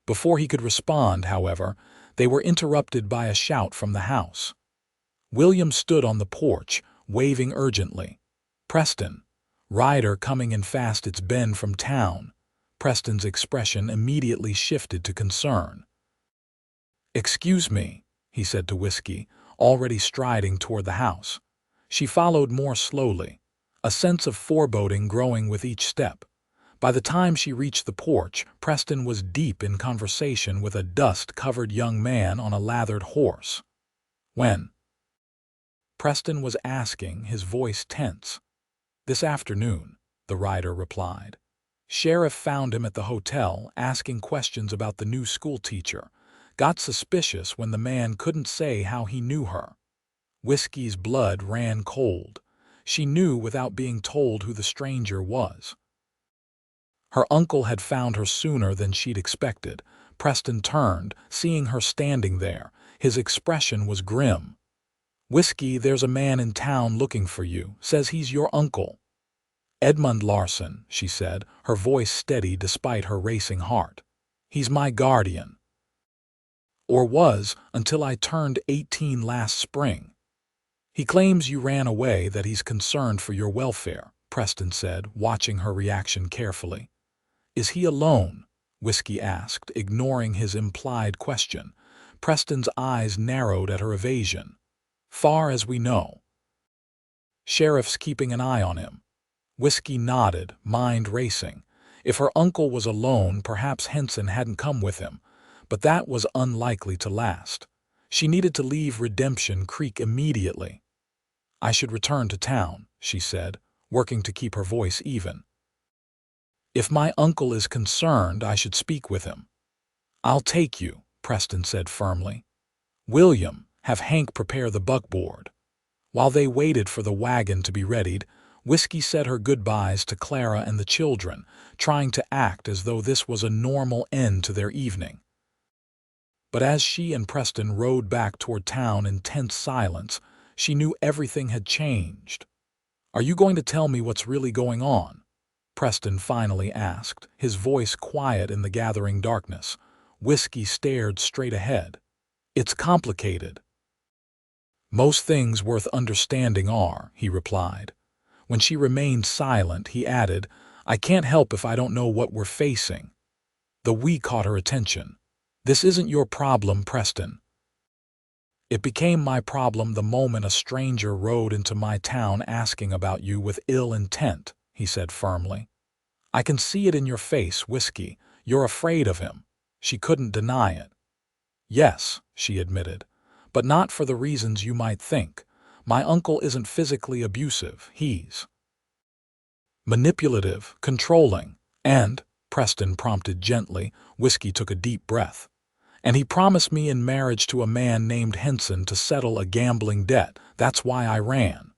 Before he could respond, however, they were interrupted by a shout from the house. William stood on the porch, waving urgently. Preston, Ryder coming in fast, it's Ben from town. Preston's expression immediately shifted to concern. Excuse me, he said to Whiskey, already striding toward the house. She followed more slowly, a sense of foreboding growing with each step. By the time she reached the porch, Preston was deep in conversation with a dust-covered young man on a lathered horse. When? Preston was asking, his voice tense. This afternoon, the rider replied. Sheriff found him at the hotel, asking questions about the new school teacher. Got suspicious when the man couldn't say how he knew her. Whiskey's blood ran cold. She knew without being told who the stranger was. Her uncle had found her sooner than she'd expected. Preston turned, seeing her standing there. His expression was grim. Whiskey, there's a man in town looking for you. Says he's your uncle. Edmund Larson, she said, her voice steady despite her racing heart. He's my guardian. Or was, until I turned 18 last spring. He claims you ran away, that he's concerned for your welfare, Preston said, watching her reaction carefully. Is he alone? Whiskey asked, ignoring his implied question. Preston's eyes narrowed at her evasion. Far as we know. Sheriff's keeping an eye on him. Whiskey nodded, mind racing. If her uncle was alone, perhaps Henson hadn't come with him, but that was unlikely to last. She needed to leave Redemption Creek immediately. I should return to town, she said, working to keep her voice even. If my uncle is concerned, I should speak with him. I'll take you, Preston said firmly. William, have Hank prepare the buckboard. While they waited for the wagon to be readied, Whiskey said her goodbyes to Clara and the children, trying to act as though this was a normal end to their evening. But as she and Preston rode back toward town in tense silence, she knew everything had changed. Are you going to tell me what's really going on? Preston finally asked, his voice quiet in the gathering darkness. Whiskey stared straight ahead. It's complicated. Most things worth understanding are, he replied. When she remained silent, he added, I can't help if I don't know what we're facing. The "we" caught her attention. This isn't your problem, Preston. It became my problem the moment a stranger rode into my town asking about you with ill intent, he said firmly. I can see it in your face, Whiskey. You're afraid of him. She couldn't deny it. Yes, she admitted, but not for the reasons you might think. My uncle isn't physically abusive. He's manipulative, controlling, and, Preston prompted gently. Whiskey took a deep breath. And he promised me in marriage to a man named Henson to settle a gambling debt. That's why I ran.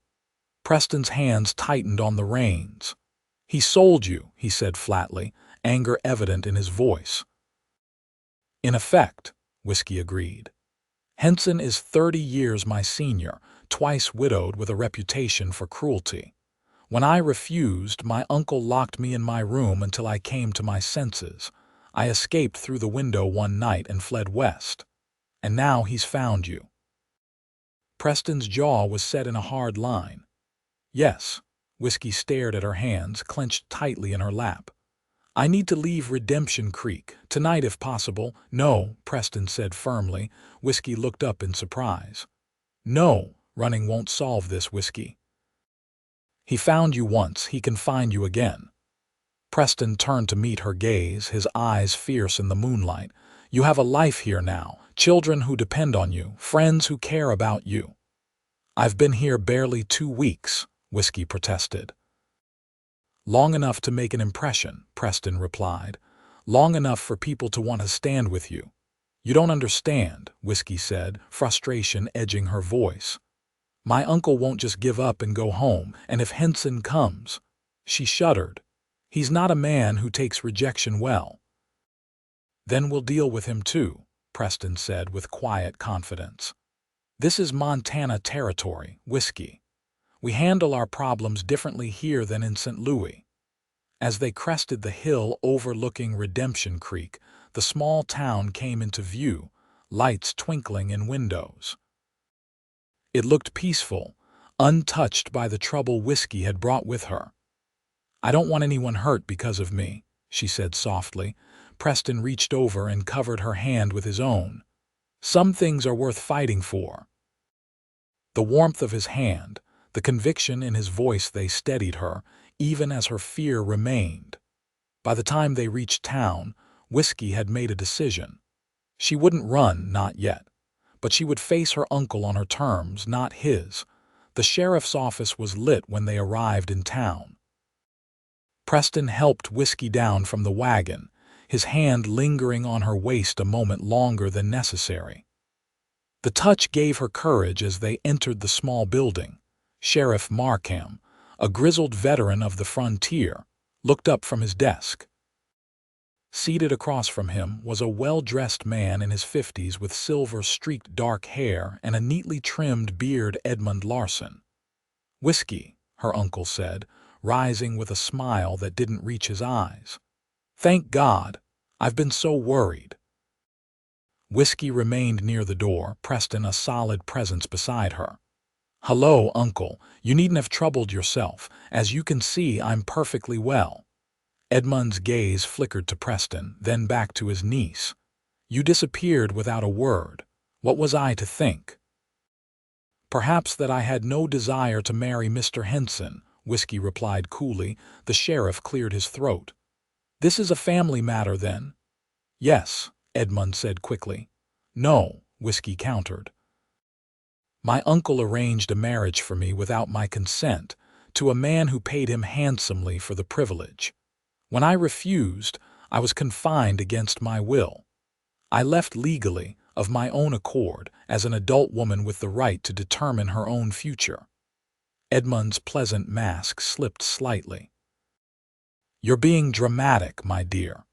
Preston's hands tightened on the reins. He sold you, he said flatly, anger evident in his voice. In effect, Whiskey agreed. Henson is 30 years my senior, twice widowed with a reputation for cruelty. When I refused, my uncle locked me in my room until I came to my senses. I escaped through the window one night and fled west. And now he's found you. Preston's jaw was set in a hard line. Yes. Whiskey stared at her hands, clenched tightly in her lap. I need to leave Redemption Creek, tonight if possible. No, Preston said firmly. Whiskey looked up in surprise. No, running won't solve this, Whiskey. He found you once, he can find you again. Preston turned to meet her gaze, his eyes fierce in the moonlight. You have a life here now, children who depend on you, friends who care about you. I've been here barely 2 weeks, Whiskey protested. Long enough to make an impression, Preston replied. Long enough for people to want to stand with you. You don't understand, Whiskey said, frustration edging her voice. My uncle won't just give up and go home, and if Henson comes... She shuddered. He's not a man who takes rejection well. Then we'll deal with him too, Preston said with quiet confidence. This is Montana territory, Whiskey. We handle our problems differently here than in St. Louis. As they crested the hill overlooking Redemption Creek, the small town came into view, lights twinkling in windows. It looked peaceful, untouched by the trouble Whiskey had brought with her. I don't want anyone hurt because of me, she said softly. Preston reached over and covered her hand with his own. Some things are worth fighting for. The warmth of his hand, the conviction in his voice, they steadied her, even as her fear remained. By the time they reached town, Whiskey had made a decision. She wouldn't run, not yet. But she would face her uncle on her terms, not his. The sheriff's office was lit when they arrived in town. Preston helped Whiskey down from the wagon, his hand lingering on her waist a moment longer than necessary. The touch gave her courage as they entered the small building. Sheriff Markham, a grizzled veteran of the frontier, looked up from his desk. Seated across from him was a well-dressed man in his 50s with silver-streaked dark hair and a neatly trimmed beard, Edmund Larson. Whiskey, her uncle said, rising with a smile that didn't reach his eyes. Thank God, I've been so worried. Whiskey remained near the door, Preston a solid presence beside her. Hello, Uncle. You needn't have troubled yourself. As you can see, I'm perfectly well. Edmund's gaze flickered to Preston, then back to his niece. You disappeared without a word. What was I to think? Perhaps that I had no desire to marry Mr. Henson, Whiskey replied coolly. The sheriff cleared his throat. This is a family matter, then? Yes, Edmund said quickly. No, Whiskey countered. My uncle arranged a marriage for me without my consent, to a man who paid him handsomely for the privilege. When I refused, I was confined against my will. I left legally, of my own accord, as an adult woman with the right to determine her own future. Edmund's pleasant mask slipped slightly. You're being dramatic, my dear.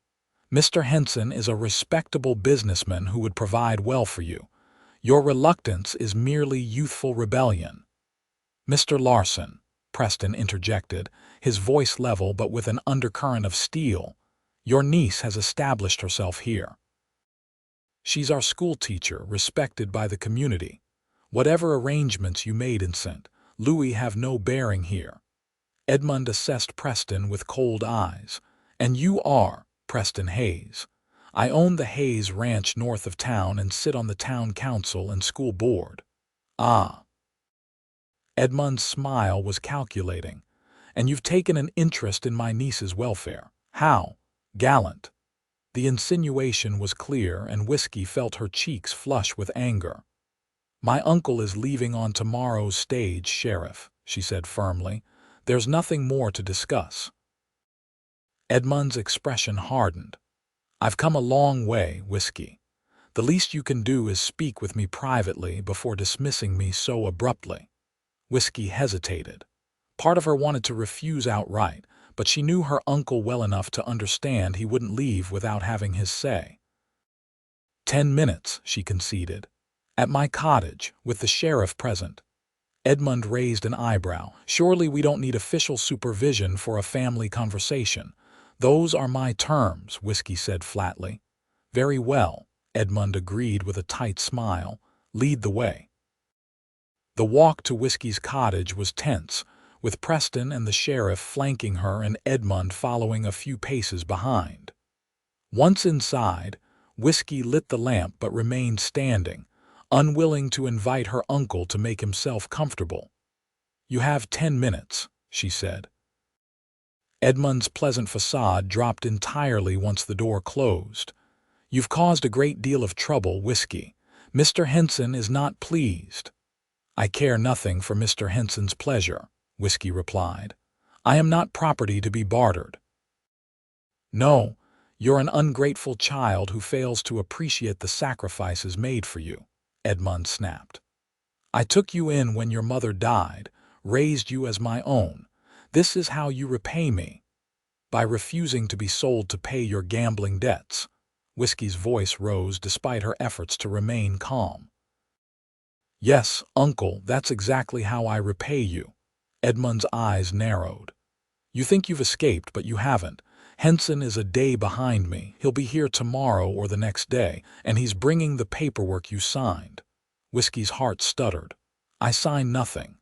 Mr. Henson is a respectable businessman who would provide well for you. Your reluctance is merely youthful rebellion. Mr. Larson, Preston interjected, his voice level but with an undercurrent of steel, your niece has established herself here. She's our schoolteacher, respected by the community. Whatever arrangements you made in St. Louis have no bearing here. Edmund assessed Preston with cold eyes. And you are Preston Hayes. I own the Hayes Ranch north of town and sit on the town council and school board. Ah. Edmund's smile was calculating. And you've taken an interest in my niece's welfare. How? Gallant. The insinuation was clear, and Whiskey felt her cheeks flush with anger. My uncle is leaving on tomorrow's stage, Sheriff, she said firmly. There's nothing more to discuss. Edmund's expression hardened. I've come a long way, Whiskey. The least you can do is speak with me privately before dismissing me so abruptly. Whiskey hesitated. Part of her wanted to refuse outright, but she knew her uncle well enough to understand he wouldn't leave without having his say. 10 minutes, she conceded. At my cottage, with the sheriff present. Edmund raised an eyebrow. Surely we don't need official supervision for a family conversation. Those are my terms, Whiskey said flatly. Very well, Edmund agreed with a tight smile. Lead the way. The walk to Whiskey's cottage was tense, with Preston and the sheriff flanking her and Edmund following a few paces behind. Once inside, Whiskey lit the lamp but remained standing, unwilling to invite her uncle to make himself comfortable. You have 10 minutes, she said. Edmund's pleasant facade dropped entirely once the door closed. You've caused a great deal of trouble, Whiskey. Mr. Henson is not pleased. I care nothing for Mr. Henson's pleasure, Whiskey replied. I am not property to be bartered. No, you're an ungrateful child who fails to appreciate the sacrifices made for you, Edmund snapped. I took you in when your mother died, raised you as my own. This is how you repay me. By refusing to be sold to pay your gambling debts. Whiskey's voice rose despite her efforts to remain calm. Yes, uncle, that's exactly how I repay you. Edmund's eyes narrowed. You think you've escaped, but you haven't. Henson is a day behind me. He'll be here tomorrow or the next day, and he's bringing the paperwork you signed. Whiskey's heart stuttered. I signed nothing.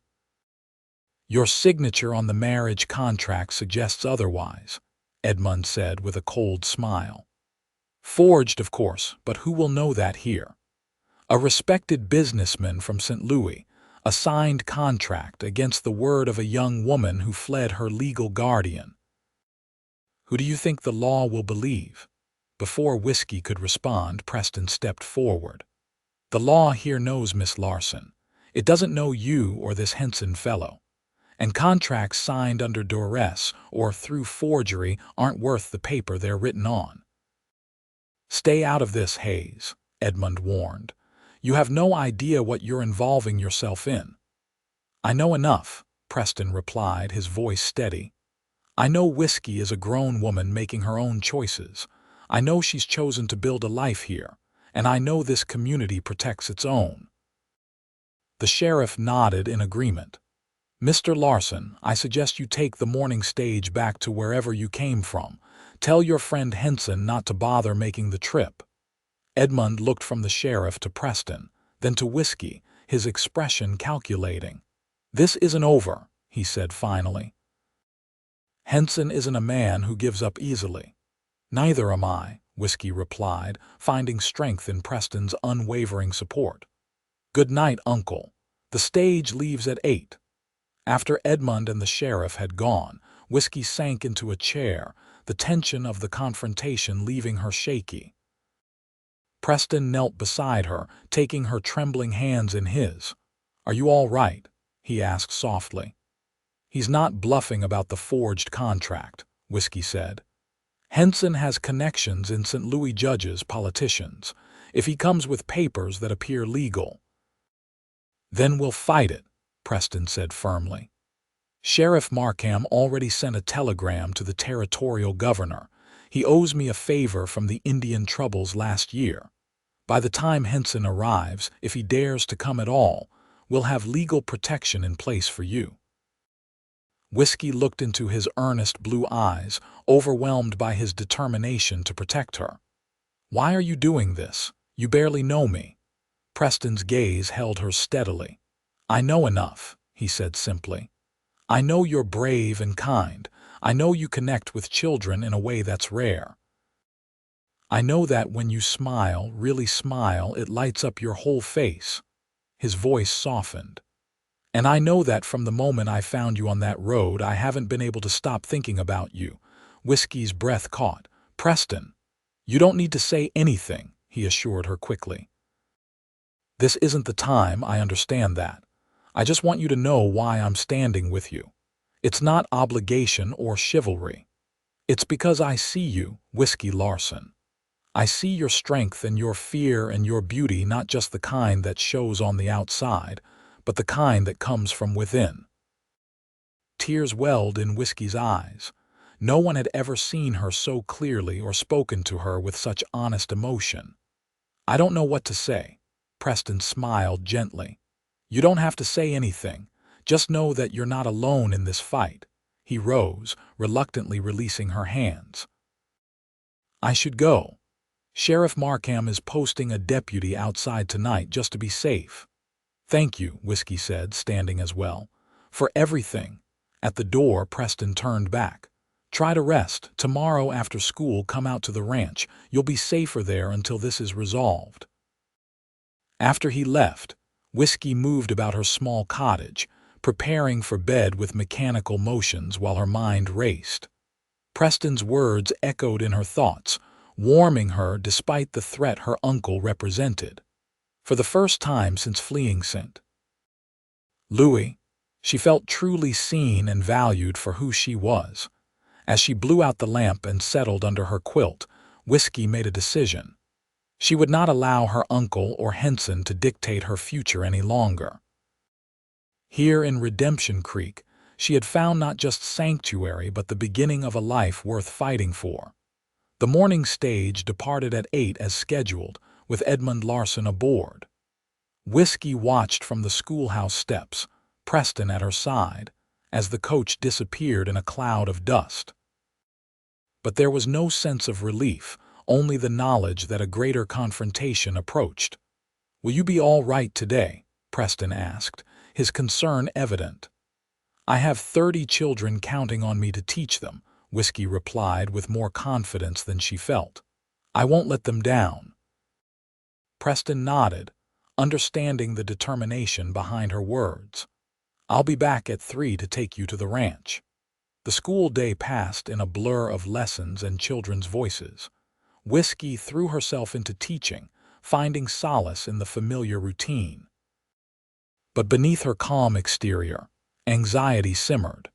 Your signature on the marriage contract suggests otherwise, Edmund said with a cold smile. Forged, of course, but who will know that here? A respected businessman from St. Louis, a signed contract against the word of a young woman who fled her legal guardian. Who do you think the law will believe? Before Whiskey could respond, Preston stepped forward. The law here knows Miss Larson. It doesn't know you or this Henson fellow. And contracts signed under duress or through forgery aren't worth the paper they're written on. Stay out of this, Hayes, Edmund warned. You have no idea what you're involving yourself in. I know enough, Preston replied, his voice steady. I know Whiskey is a grown woman making her own choices. I know she's chosen to build a life here, and I know this community protects its own. The sheriff nodded in agreement. Mr. Larson, I suggest you take the morning stage back to wherever you came from. Tell your friend Henson not to bother making the trip. Edmund looked from the sheriff to Preston, then to Whiskey, his expression calculating. This isn't over, he said finally. Henson isn't a man who gives up easily. Neither am I, Whiskey replied, finding strength in Preston's unwavering support. Good night, uncle. The stage leaves at 8. After Edmund and the sheriff had gone, Whiskey sank into a chair, the tension of the confrontation leaving her shaky. Preston knelt beside her, taking her trembling hands in his. Are you all right? He asked softly. He's not bluffing about the forged contract, Whiskey said. Henson has connections in St. Louis judges, politicians. If he comes with papers that appear legal, then we'll fight it, Preston said firmly. Sheriff Markham already sent a telegram to the territorial governor. He owes me a favor from the Indian troubles last year. By the time Henson arrives, if he dares to come at all, we'll have legal protection in place for you. Whiskey looked into his earnest blue eyes, overwhelmed by his determination to protect her. Why are you doing this? You barely know me. Preston's gaze held her steadily. I know enough, he said simply. I know you're brave and kind. I know you connect with children in a way that's rare. I know that when you smile, really smile, it lights up your whole face. His voice softened. And I know that from the moment I found you on that road, I haven't been able to stop thinking about you. Whiskey's breath caught. Preston, you don't need to say anything, he assured her quickly. This isn't the time, I understand that. I just want you to know why I'm standing with you. It's not obligation or chivalry. It's because I see you, Whiskey Larson. I see your strength and your fear and your beauty, not just the kind that shows on the outside, but the kind that comes from within. Tears welled in Whiskey's eyes. No one had ever seen her so clearly or spoken to her with such honest emotion. "I don't know what to say." Preston smiled gently. "You don't have to say anything. Just know that you're not alone in this fight." He rose, reluctantly releasing her hands. "I should go. Sheriff Markham is posting a deputy outside tonight just to be safe." "Thank you," Whiskey said, standing as well. "For everything." At the door, Preston turned back. "Try to rest. Tomorrow after school, come out to the ranch. You'll be safer there until this is resolved." After he left, Whiskey moved about her small cottage, preparing for bed with mechanical motions while her mind raced. Preston's words echoed in her thoughts, warming her despite the threat her uncle represented. For the first time since fleeing St. Louis, she felt truly seen and valued for who she was. As she blew out the lamp and settled under her quilt, Whiskey made a decision. She would not allow her uncle or Henson to dictate her future any longer. Here in Redemption Creek, she had found not just sanctuary but the beginning of a life worth fighting for. The morning stage departed at 8 as scheduled, with Edmund Larson aboard. Whiskey watched from the schoolhouse steps, Preston at her side, as the coach disappeared in a cloud of dust. But there was no sense of relief, only the knowledge that a greater confrontation approached. "Will you be all right today?" Preston asked, his concern evident. "I have 30 children counting on me to teach them," Whiskey replied with more confidence than she felt. "I won't let them down." Preston nodded, understanding the determination behind her words. "I'll be back at 3 to take you to the ranch." The school day passed in a blur of lessons and children's voices. Whiskey threw herself into teaching, finding solace in the familiar routine. But beneath her calm exterior, anxiety simmered.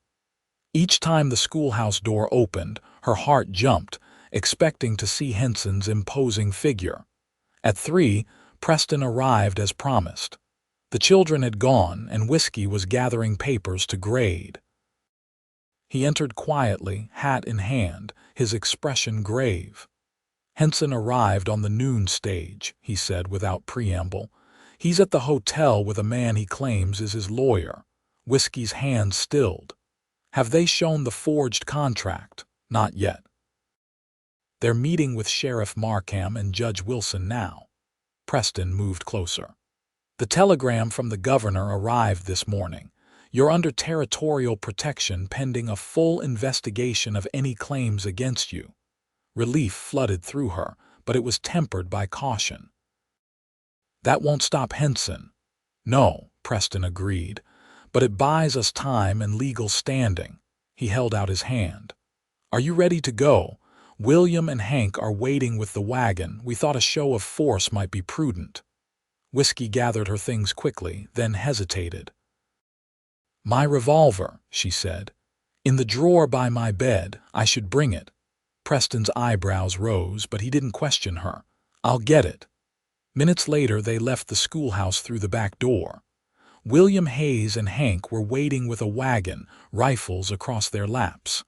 Each time the schoolhouse door opened, her heart jumped, expecting to see Henson's imposing figure. At 3, Preston arrived as promised. The children had gone, and Whiskey was gathering papers to grade. He entered quietly, hat in hand, his expression grave. "Henson arrived on the noon stage," he said without preamble. "He's at the hotel with a man he claims is his lawyer." Whiskey's hand stilled. "Have they shown the forged contract?" "Not yet. They're meeting with Sheriff Markham and Judge Wilson now." Preston moved closer. "The telegram from the governor arrived this morning. You're under territorial protection pending a full investigation of any claims against you." Relief flooded through her, but it was tempered by caution. "That won't stop Henson." "No," Preston agreed, "but it buys us time and legal standing." He held out his hand. "Are you ready to go? William and Hank are waiting with the wagon. We thought a show of force might be prudent." Whiskey gathered her things quickly, then hesitated. "My revolver," she said. "In the drawer by my bed. I should bring it." Preston's eyebrows rose, but he didn't question her. "I'll get it." Minutes later, they left the schoolhouse through the back door. William Hayes and Hank were waiting with a wagon, rifles across their laps.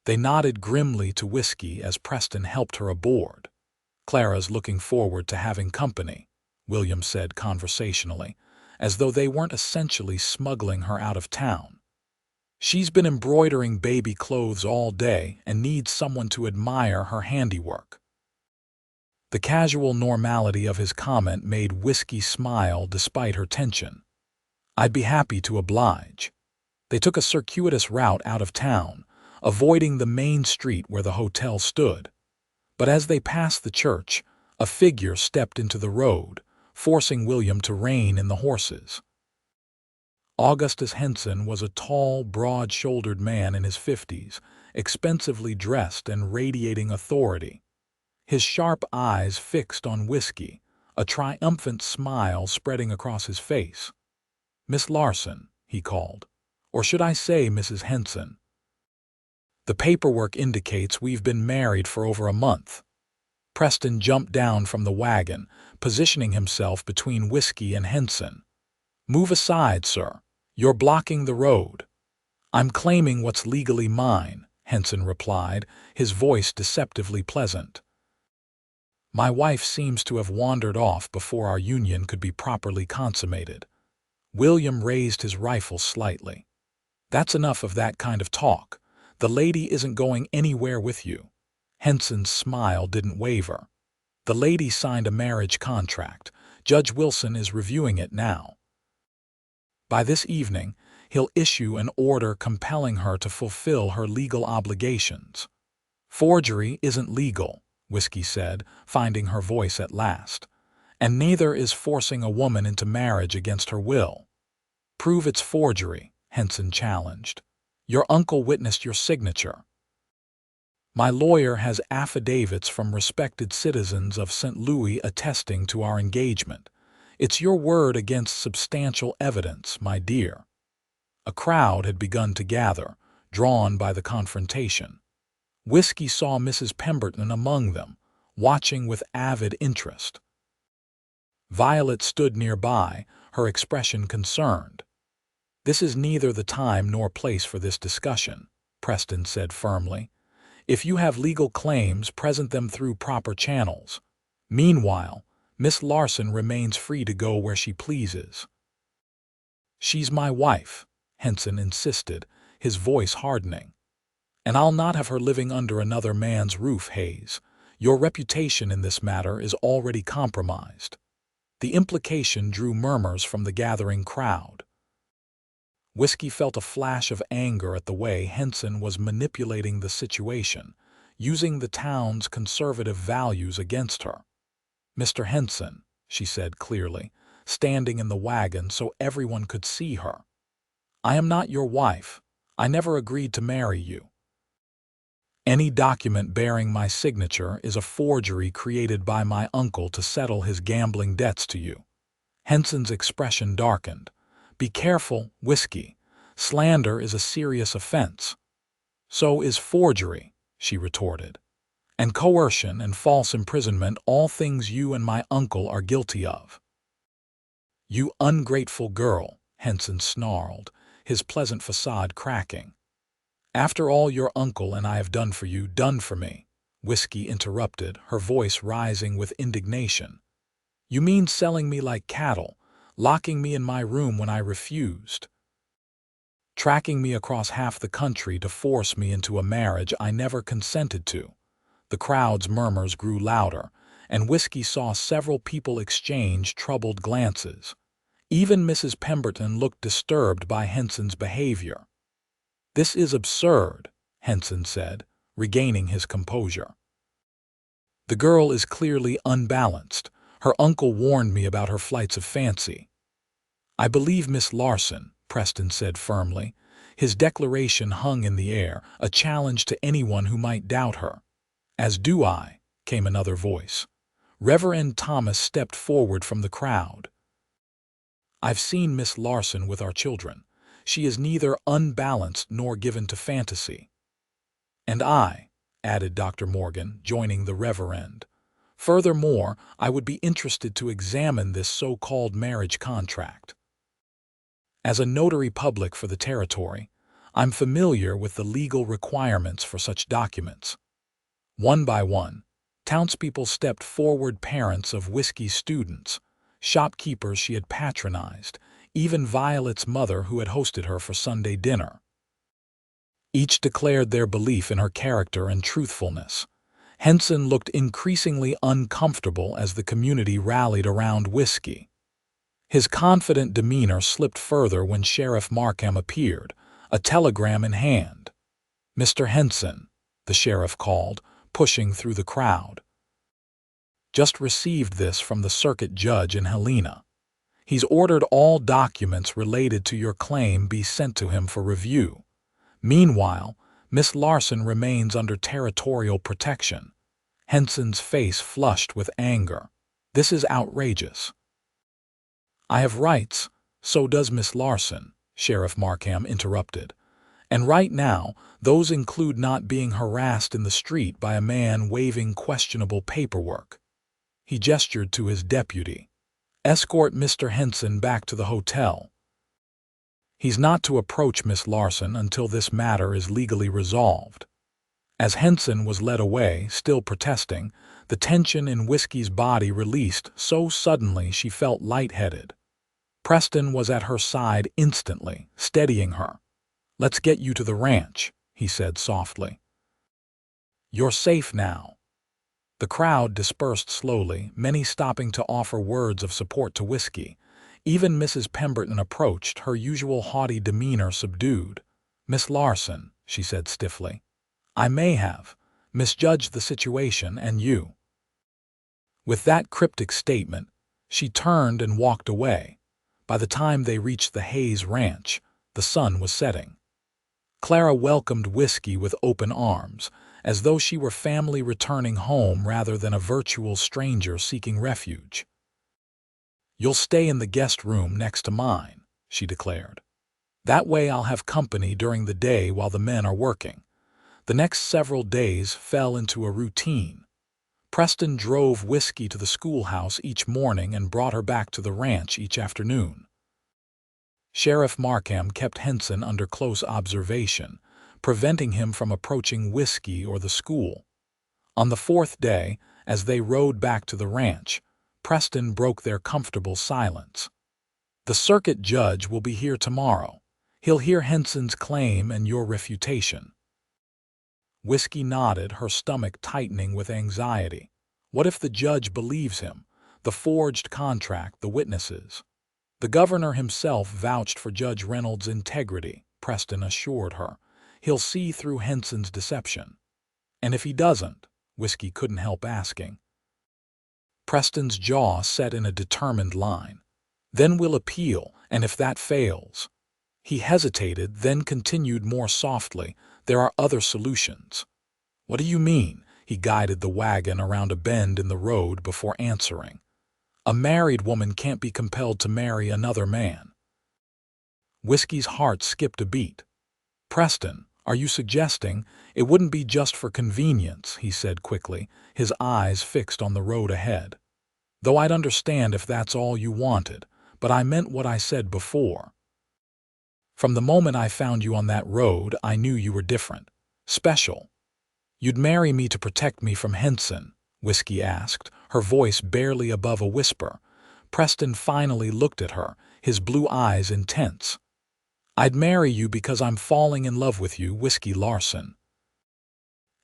They nodded grimly to Whiskey as Preston helped her aboard. "Clara's looking forward to having company," William said conversationally, as though they weren't essentially smuggling her out of town. "She's been embroidering baby clothes all day and needs someone to admire her handiwork." The casual normality of his comment made Whiskey smile despite her tension. "I'd be happy to oblige." They took a circuitous route out of town, avoiding the main street where the hotel stood. But as they passed the church, a figure stepped into the road, forcing William to rein in the horses. Augustus Henson was a tall, broad-shouldered man in his 50s, expensively dressed and radiating authority. His sharp eyes fixed on Whiskey, a triumphant smile spreading across his face. "Miss Larson," he called. "Or should I say Mrs. Henson? The paperwork indicates we've been married for over a month." Preston jumped down from the wagon, positioning himself between Whiskey and Henson. "Move aside, sir. You're blocking the road." "I'm claiming what's legally mine," Henson replied, his voice deceptively pleasant. My wife seems to have wandered off before our union could be properly consummated. William raised his rifle slightly. That's enough of that kind of talk. The lady isn't going anywhere with you. Henson's smile didn't waver. The lady signed a marriage contract. Judge Wilson is reviewing it now. By this evening, he'll issue an order compelling her to fulfill her legal obligations. Forgery isn't legal, Whiskey said, finding her voice at last. And neither is forcing a woman into marriage against her will. Prove it's forgery, Henson challenged. Your uncle witnessed your signature. My lawyer has affidavits from respected citizens of St. Louis attesting to our engagement. It's your word against substantial evidence, my dear. A crowd had begun to gather, drawn by the confrontation. Whiskey saw Mrs. Pemberton among them, watching with avid interest. Violet stood nearby, her expression concerned. This is neither the time nor place for this discussion, Preston said firmly. If you have legal claims, present them through proper channels. Meanwhile, Miss Larson remains free to go where she pleases. She's my wife, Henson insisted, his voice hardening. And I'll not have her living under another man's roof, Hayes. Your reputation in this matter is already compromised. The implication drew murmurs from the gathering crowd. Whiskey felt a flash of anger at the way Henson was manipulating the situation, using the town's conservative values against her. Mr. Henson, she said clearly, standing in the wagon so everyone could see her. I am not your wife. I never agreed to marry you. Any document bearing my signature is a forgery created by my uncle to settle his gambling debts to you. Henson's expression darkened. Be careful, Whiskey. Slander is a serious offense. So is forgery, she retorted. And coercion and false imprisonment, all things you and my uncle are guilty of. You ungrateful girl, Henson snarled, his pleasant facade cracking. After all your uncle and I have done for you, done for me, Whiskey interrupted, her voice rising with indignation. You mean selling me like cattle, locking me in my room when I refused, tracking me across half the country to force me into a marriage I never consented to. The crowd's murmurs grew louder, and Whiskey saw several people exchange troubled glances. Even Mrs. Pemberton looked disturbed by Henson's behavior. This is absurd, Henson said, regaining his composure. The girl is clearly unbalanced. Her uncle warned me about her flights of fancy. I believe Miss Larson, Preston said firmly. His declaration hung in the air, a challenge to anyone who might doubt her. As do I, came another voice. Reverend Thomas stepped forward from the crowd. I've seen Miss Larson with our children. She is neither unbalanced nor given to fantasy. And I, added Dr. Morgan, joining the reverend. Furthermore, I would be interested to examine this so-called marriage contract. As a notary public for the territory, I'm familiar with the legal requirements for such documents. One by one, townspeople stepped forward, parents of Whiskey's students, shopkeepers she had patronized, even Violet's mother who had hosted her for Sunday dinner. Each declared their belief in her character and truthfulness. Henson looked increasingly uncomfortable as the community rallied around Whiskey. His confident demeanor slipped further when Sheriff Markham appeared, a telegram in hand. Mr. Henson, the sheriff called, pushing through the crowd. Just received this from the circuit judge in Helena. He's ordered all documents related to your claim be sent to him for review. Meanwhile, Miss Larson remains under territorial protection. Henson's face flushed with anger. This is outrageous. I have rights, so does Miss Larson, Sheriff Markham interrupted. And right now, those include not being harassed in the street by a man waving questionable paperwork. He gestured to his deputy. Escort Mr. Henson back to the hotel. He's not to approach Miss Larson until this matter is legally resolved. As Henson was led away, still protesting, the tension in Whiskey's body released so suddenly she felt lightheaded. Preston was at her side instantly, steadying her. "Let's get you to the ranch," he said softly. "You're safe now." The crowd dispersed slowly, many stopping to offer words of support to Whiskey. Even Mrs. Pemberton approached, her usual haughty demeanor subdued. "Miss Larson," she said stiffly, "I may have misjudged the situation and you." With that cryptic statement, she turned and walked away. By the time they reached the Hayes ranch, the sun was setting. Clara welcomed Whiskey with open arms, as though she were family returning home rather than a virtual stranger seeking refuge. "You'll stay in the guest room next to mine," she declared. "That way I'll have company during the day while the men are working." The next several days fell into a routine. Preston drove Whiskey to the schoolhouse each morning and brought her back to the ranch each afternoon. Sheriff Markham kept Henson under close observation, preventing him from approaching Whiskey or the school. On the fourth day, as they rode back to the ranch, Preston broke their comfortable silence. "The circuit judge will be here tomorrow. He'll hear Henson's claim and your refutation." Whiskey nodded, her stomach tightening with anxiety. What if the judge believes him? The forged contract, the witnesses. The governor himself vouched for Judge Reynolds' integrity, Preston assured her. He'll see through Henson's deception. And if he doesn't, Whiskey couldn't help asking. Preston's jaw set in a determined line. "Then we'll appeal, and if that fails—" He hesitated, then continued more softly, "There are other solutions." "What do you mean?" He guided the wagon around a bend in the road before answering. "A married woman can't be compelled to marry another man." Whiskey's heart skipped a beat. "Preston, are you suggesting it wouldn't be just for convenience?" he said quickly, his eyes fixed on the road ahead. "Though I'd understand if that's all you wanted, but I meant what I said before. From the moment I found you on that road, I knew you were different, special." "You'd marry me to protect me from Henson?" Whiskey asked, her voice barely above a whisper. Preston finally looked at her, his blue eyes intense. "I'd marry you because I'm falling in love with you, Whiskey Larson.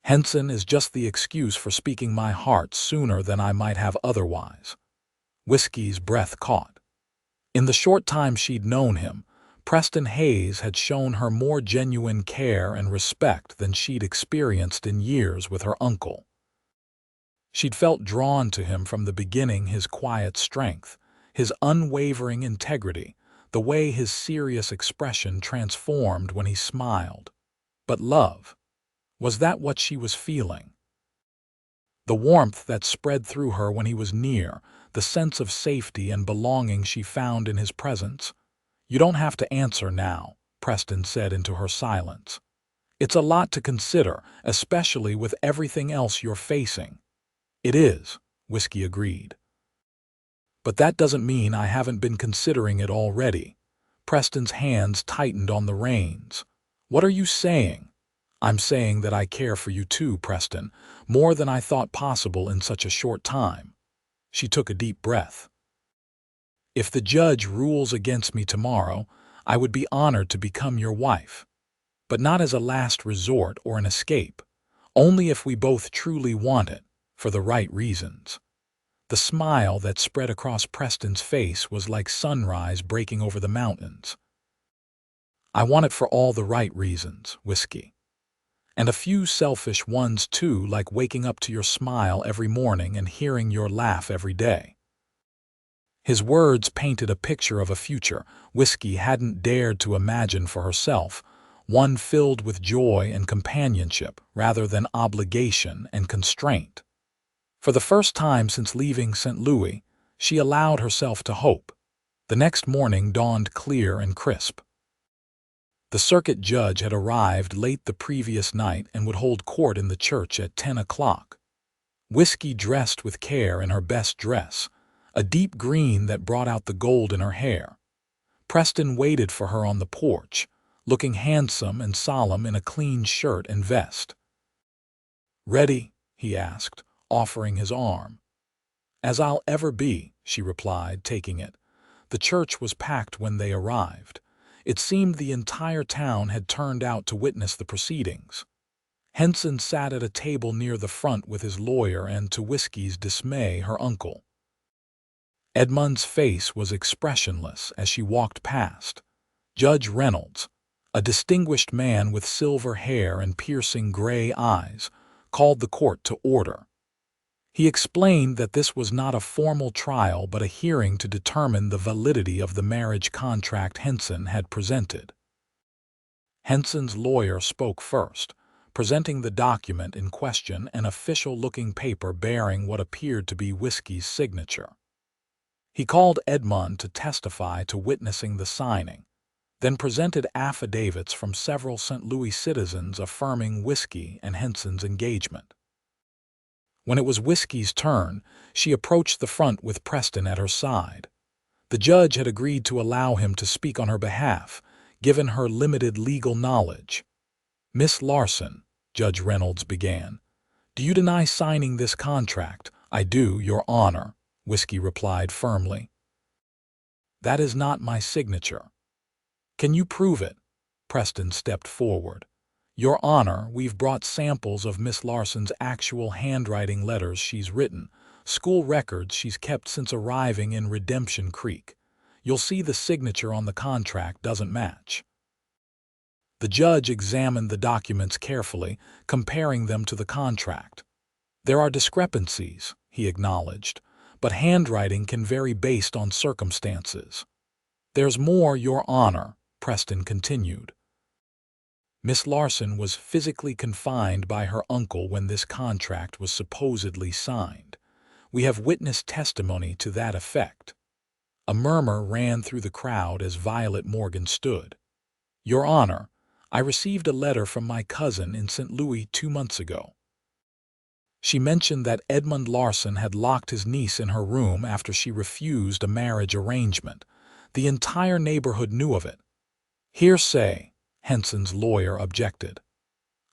Henson is just the excuse for speaking my heart sooner than I might have otherwise." Whiskey's breath caught. In the short time she'd known him, Preston Hayes had shown her more genuine care and respect than she'd experienced in years with her uncle. She'd felt drawn to him from the beginning, his quiet strength, his unwavering integrity, the way his serious expression transformed when he smiled. But love, was that what she was feeling? The warmth that spread through her when he was near, the sense of safety and belonging she found in his presence? "You don't have to answer now," Preston said into her silence. "It's a lot to consider, especially with everything else you're facing." "It is," Whiskey agreed. "But that doesn't mean I haven't been considering it already." Preston's hands tightened on the reins. "What are you saying?" "I'm saying that I care for you too, Preston, more than I thought possible in such a short time." She took a deep breath. "If the judge rules against me tomorrow, I would be honored to become your wife. But not as a last resort or an escape. Only if we both truly want it, for the right reasons." The smile that spread across Preston's face was like sunrise breaking over the mountains. "I want it for all the right reasons, Whiskey. And a few selfish ones too, like waking up to your smile every morning and hearing your laugh every day." His words painted a picture of a future Whiskey hadn't dared to imagine for herself, one filled with joy and companionship rather than obligation and constraint. For the first time since leaving St. Louis, she allowed herself to hope. The next morning dawned clear and crisp. The circuit judge had arrived late the previous night and would hold court in the church at 10 o'clock. Whiskey dressed with care in her best dress, a deep green that brought out the gold in her hair. Preston waited for her on the porch, looking handsome and solemn in a clean shirt and vest. "Ready?" he asked, offering his arm. "As I'll ever be," she replied, taking it. The church was packed when they arrived. It seemed the entire town had turned out to witness the proceedings. Henson sat at a table near the front with his lawyer and, to Whiskey's dismay, her uncle. Edmund's face was expressionless as she walked past. Judge Reynolds, a distinguished man with silver hair and piercing gray eyes, called the court to order. He explained that this was not a formal trial but a hearing to determine the validity of the marriage contract Henson had presented. Henson's lawyer spoke first, presenting the document in question, an official-looking paper bearing what appeared to be Whiskey's signature. He called Edmund to testify to witnessing the signing, then presented affidavits from several St. Louis citizens affirming Whiskey and Henson's engagement. When it was Whiskey's turn, she approached the front with Preston at her side. The judge had agreed to allow him to speak on her behalf, given her limited legal knowledge. "Miss Larson," Judge Reynolds began, "do you deny signing this contract?" "I do, Your Honor," Whiskey replied firmly. "That is not my signature." "Can you prove it?" Preston stepped forward. "Your Honor, we've brought samples of Miss Larson's actual handwriting letters she's written, school records she's kept since arriving in Redemption Creek. You'll see the signature on the contract doesn't match." The judge examined the documents carefully, comparing them to the contract. "There are discrepancies," he acknowledged, "but handwriting can vary based on circumstances." "There's more, Your Honor," Preston continued. "Miss Larson was physically confined by her uncle when this contract was supposedly signed. We have witness testimony to that effect." A murmur ran through the crowd as Violet Morgan stood. "Your Honor, I received a letter from my cousin in St. Louis 2 months ago. She mentioned that Edmund Larson had locked his niece in her room after she refused a marriage arrangement. The entire neighborhood knew of it." "Hearsay," Henson's lawyer objected.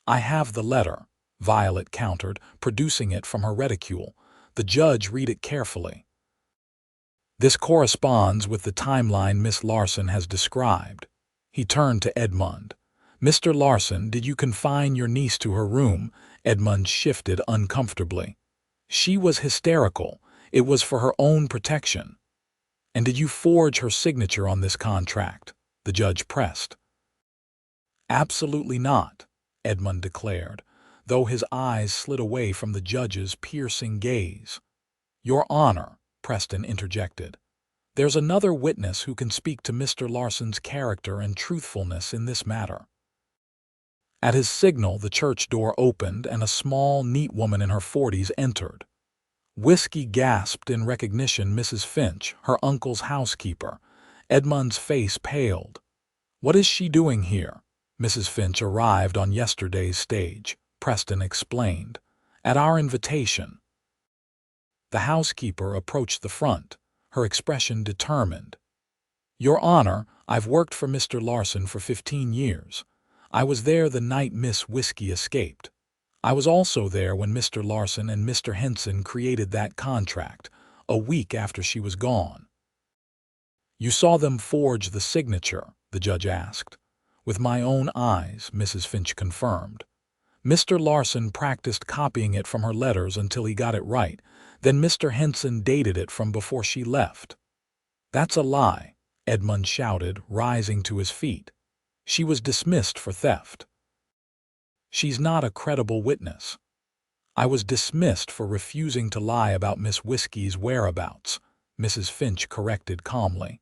"I have the letter," Violet countered, producing it from her reticule. The judge read it carefully. "This corresponds with the timeline Miss Larson has described." He turned to Edmund. "Mr. Larson, did you confine your niece to her room?" Edmund shifted uncomfortably. "She was hysterical. It was for her own protection." "And did you forge her signature on this contract?" the judge pressed. "Absolutely not," Edmund declared, though his eyes slid away from the judge's piercing gaze. "Your Honor," Preston interjected, "there's another witness who can speak to Mr. Larson's character and truthfulness in this matter." At his signal, the church door opened and a small, neat woman in her 40s entered. Whiskey gasped in recognition. Mrs. Finch, her uncle's housekeeper. Edmund's face paled. "What is she doing here?" "Mrs. Finch arrived on yesterday's stage," Preston explained, "at our invitation." The housekeeper approached the front, her expression determined. "Your Honor, I've worked for Mr. Larson for 15 years. I was there the night Miss Whiskey escaped. I was also there when Mr. Larson and Mr. Henson created that contract, a week after she was gone." "You saw them forge the signature?" the judge asked. "With my own eyes," Mrs. Finch confirmed. "Mr. Larson practiced copying it from her letters until he got it right. Then Mr. Henson dated it from before she left." "That's a lie," Edmund shouted, rising to his feet. "She was dismissed for theft." "She's not a credible witness." "I was dismissed for refusing to lie about Miss Whiskey's whereabouts," Mrs. Finch corrected calmly.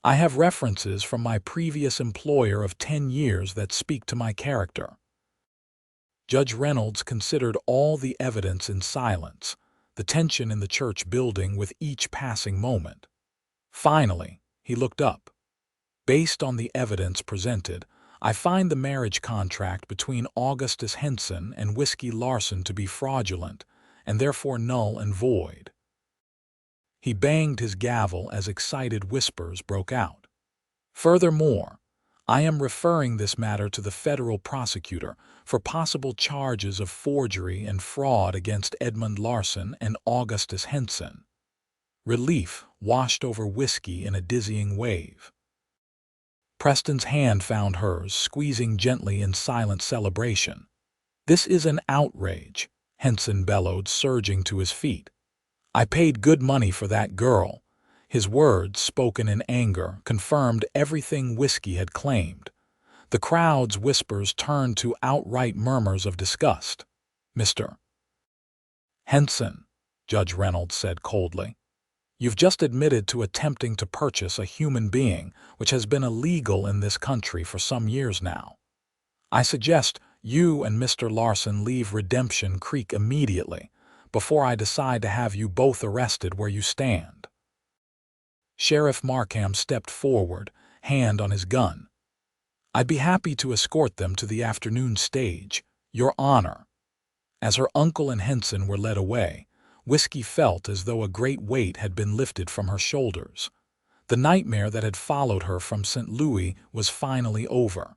"I have references from my previous employer of 10 years that speak to my character." Judge Reynolds considered all the evidence in silence, the tension in the church building with each passing moment. Finally, he looked up. "Based on the evidence presented, I find the marriage contract between Augustus Henson and Whiskey Larson to be fraudulent and therefore null and void." He banged his gavel as excited whispers broke out. "Furthermore, I am referring this matter to the federal prosecutor for possible charges of forgery and fraud against Edmund Larson and Augustus Henson. Relief washed over Whiskey in a dizzying wave. Preston's hand found hers, squeezing gently in silent celebration. "This is an outrage," Henson bellowed, surging to his feet. "I paid good money for that girl." His words, spoken in anger, confirmed everything Whiskey had claimed. The crowd's whispers turned to outright murmurs of disgust. "Mr. Henson," Judge Reynolds said coldly, "you've just admitted to attempting to purchase a human being, which has been illegal in this country for some years now. I suggest you and Mr. Larson leave Redemption Creek immediately, before I decide to have you both arrested where you stand." Sheriff Markham stepped forward, hand on his gun. "I'd be happy to escort them to the afternoon stage, Your Honor." As her uncle and Henson were led away, Whiskey felt as though a great weight had been lifted from her shoulders. The nightmare that had followed her from St. Louis was finally over.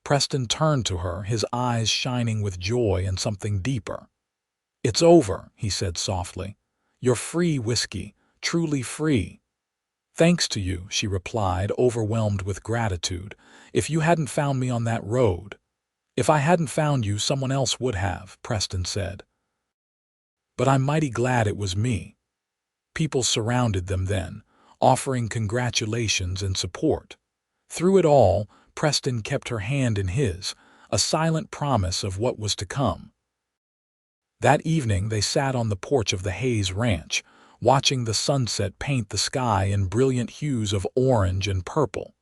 Preston turned to her, his eyes shining with joy and something deeper. "It's over," he said softly. "You're free, Whiskey, truly free." "Thanks to you," she replied, overwhelmed with gratitude. "If you hadn't found me on that road—" "If I hadn't found you, someone else would have," Preston said. "But I'm mighty glad it was me." People surrounded them then, offering congratulations and support. Through it all, Preston kept her hand in his, a silent promise of what was to come. That evening they sat on the porch of the Hayes Ranch, watching the sunset paint the sky in brilliant hues of orange and purple.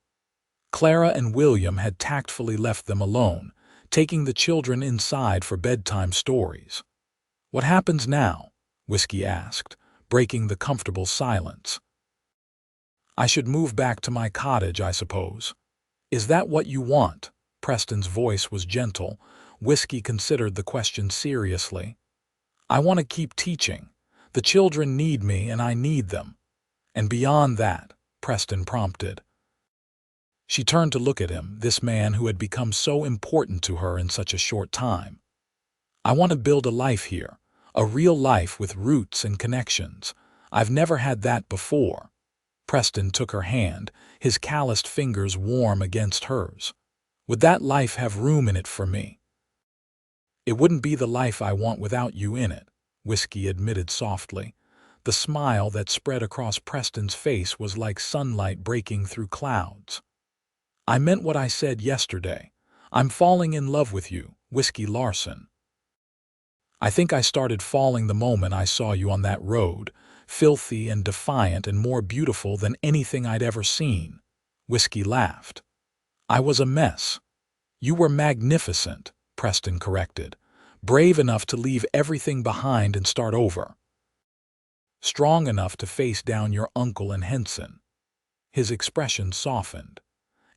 Clara and William had tactfully left them alone, taking the children inside for bedtime stories. "What happens now?" Whiskey asked, breaking the comfortable silence. "I should move back to my cottage, I suppose." "Is that what you want?" Preston's voice was gentle. Whiskey considered the question seriously. "I want to keep teaching. The children need me and I need them." "And beyond that," Preston prompted. She turned to look at him, this man who had become so important to her in such a short time. "I want to build a life here, a real life with roots and connections. I've never had that before." Preston took her hand, his calloused fingers warm against hers. "Would that life have room in it for me?" "It wouldn't be the life I want without you in it," Whiskey admitted softly. The smile that spread across Preston's face was like sunlight breaking through clouds. "I meant what I said yesterday. I'm falling in love with you, Whiskey Larson. I think I started falling the moment I saw you on that road, filthy and defiant and more beautiful than anything I'd ever seen." Whiskey laughed. "I was a mess." "You were magnificent," Preston corrected. "Brave enough to leave everything behind and start over. Strong enough to face down your uncle and Henson." His expression softened.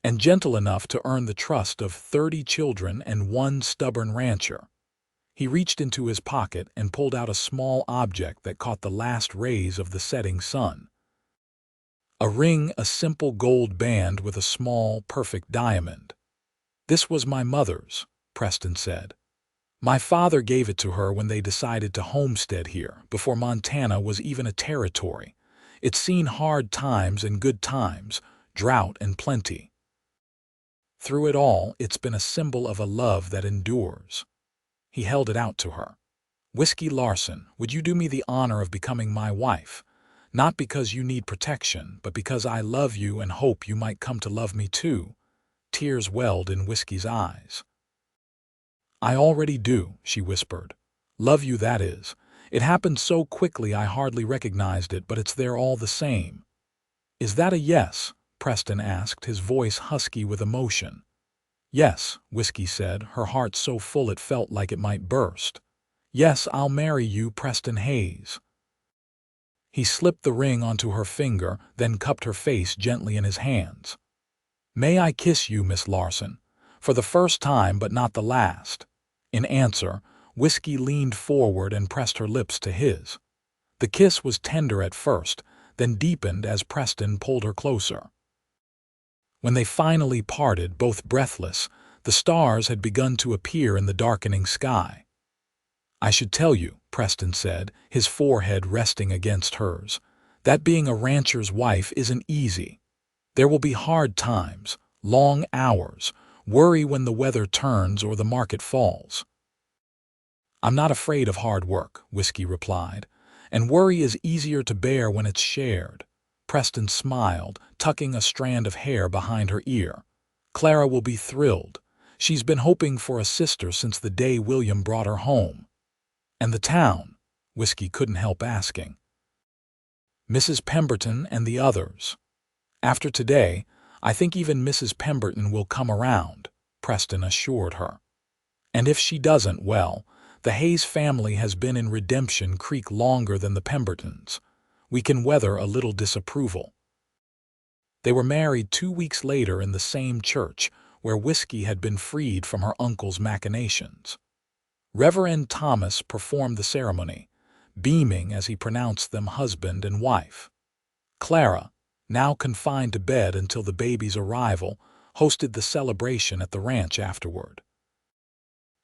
"And gentle enough to earn the trust of 30 children and one stubborn rancher." He reached into his pocket and pulled out a small object that caught the last rays of the setting sun. A ring, a simple gold band with a small, perfect diamond. "This was my mother's," Preston said. "My father gave it to her when they decided to homestead here, before Montana was even a territory. It's seen hard times and good times, drought and plenty. Through it all, it's been a symbol of a love that endures." He held it out to her. "Whiskey Larson, would you do me the honor of becoming my wife? Not because you need protection, but because I love you and hope you might come to love me too." Tears welled in Whiskey's eyes. "I already do," she whispered. "Love you, that is. It happened so quickly I hardly recognized it, but it's there all the same." "Is that a yes?" Preston asked, his voice husky with emotion. "Yes," Whiskey said, her heart so full it felt like it might burst. "Yes, I'll marry you, Preston Hayes." He slipped the ring onto her finger, then cupped her face gently in his hands. "May I kiss you, Miss Larson? For the first time, but not the last." In answer, Whiskey leaned forward and pressed her lips to his. The kiss was tender at first, then deepened as Preston pulled her closer. When they finally parted, both breathless, the stars had begun to appear in the darkening sky. "I should tell you," Preston said, his forehead resting against hers, "that being a rancher's wife isn't easy. There will be hard times, long hours, worry when the weather turns or the market falls." "I'm not afraid of hard work," Whiskey replied, "and worry is easier to bear when it's shared." Preston smiled, tucking a strand of hair behind her ear. "Clara will be thrilled. She's been hoping for a sister since the day William brought her home." "And the town?" Whiskey couldn't help asking. "Mrs. Pemberton and the others. After today, I think even Mrs. Pemberton will come around," Preston assured her. "And if she doesn't, well, the Hayes family has been in Redemption Creek longer than the Pembertons. We can weather a little disapproval." They were married 2 weeks later in the same church where Whiskey had been freed from her uncle's machinations. Reverend Thomas performed the ceremony, beaming as he pronounced them husband and wife. Clara, now confined to bed until the baby's arrival, hosted the celebration at the ranch afterward.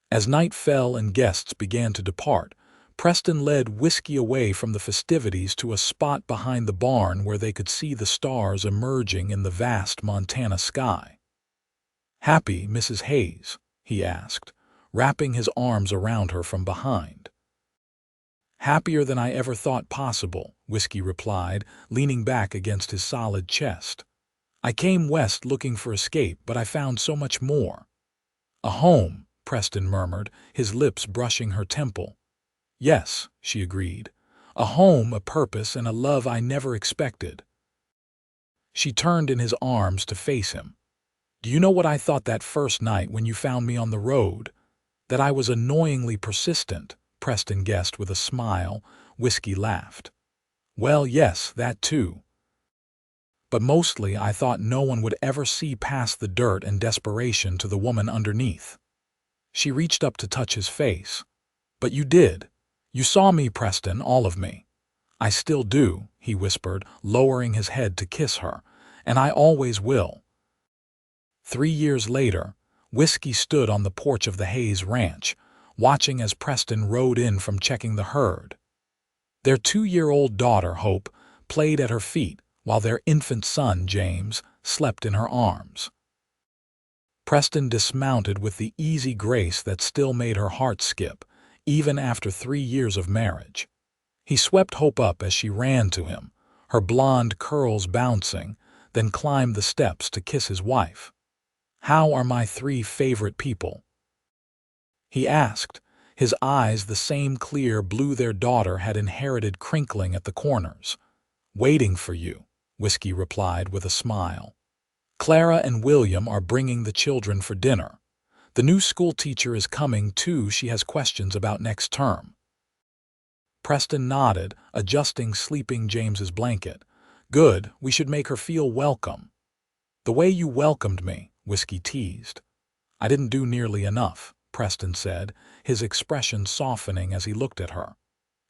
As night fell and guests began to depart, Preston led Whiskey away from the festivities to a spot behind the barn where they could see the stars emerging in the vast Montana sky. "Happy, Mrs. Hayes?" he asked, wrapping his arms around her from behind. "Happier than I ever thought possible," Whiskey replied, leaning back against his solid chest. "I came west looking for escape, but I found so much more." "A home," Preston murmured, his lips brushing her temple. "Yes," she agreed. "A home, a purpose, and a love I never expected." She turned in his arms to face him. "Do you know what I thought that first night when you found me on the road? That I was annoyingly persistent," Preston guessed with a smile. Whiskey laughed. "Well, yes, that too. But mostly I thought no one would ever see past the dirt and desperation to the woman underneath." She reached up to touch his face. "But you did. You saw me, Preston, all of me." "I still do," he whispered, lowering his head to kiss her, "and I always will." 3 years later, Whiskey stood on the porch of the Hayes ranch, watching as Preston rode in from checking the herd. Their 2-year-old daughter, Hope, played at her feet, while their infant son, James, slept in her arms. Preston dismounted with the easy grace that still made her heart skip, even after 3 years of marriage. He swept Hope up as she ran to him, her blonde curls bouncing, then climbed the steps to kiss his wife. "How are my 3 favorite people?" he asked, his eyes the same clear blue their daughter had inherited crinkling at the corners. "Waiting for you," Whiskey replied with a smile. "Clara and William are bringing the children for dinner. The new school teacher is coming too. She has questions about next term." Preston nodded, adjusting sleeping James's blanket. "Good, we should make her feel welcome." "The way you welcomed me," Whiskey teased. "I didn't do nearly enough," Preston said, his expression softening as he looked at her.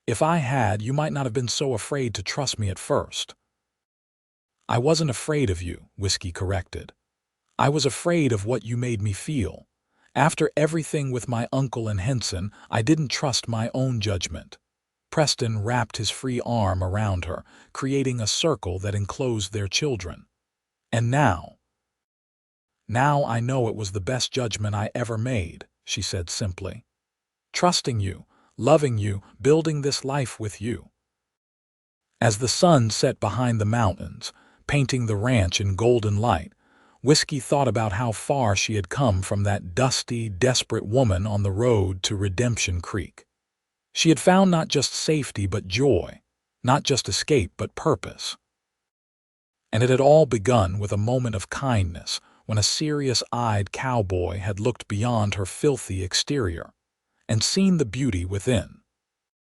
"If I had, you might not have been so afraid to trust me at first." "I wasn't afraid of you," Whiskey corrected. "I was afraid of what you made me feel. After everything with my uncle and Henson, I didn't trust my own judgment." Preston wrapped his free arm around her, creating a circle that enclosed their children. "And now I know it was the best judgment I ever made," she said simply. "Trusting you, loving you, building this life with you." As the sun set behind the mountains, painting the ranch in golden light, Whiskey thought about how far she had come from that dusty, desperate woman on the road to Redemption Creek. She had found not just safety but joy, not just escape but purpose. And it had all begun with a moment of kindness when a serious-eyed cowboy had looked beyond her filthy exterior and seen the beauty within.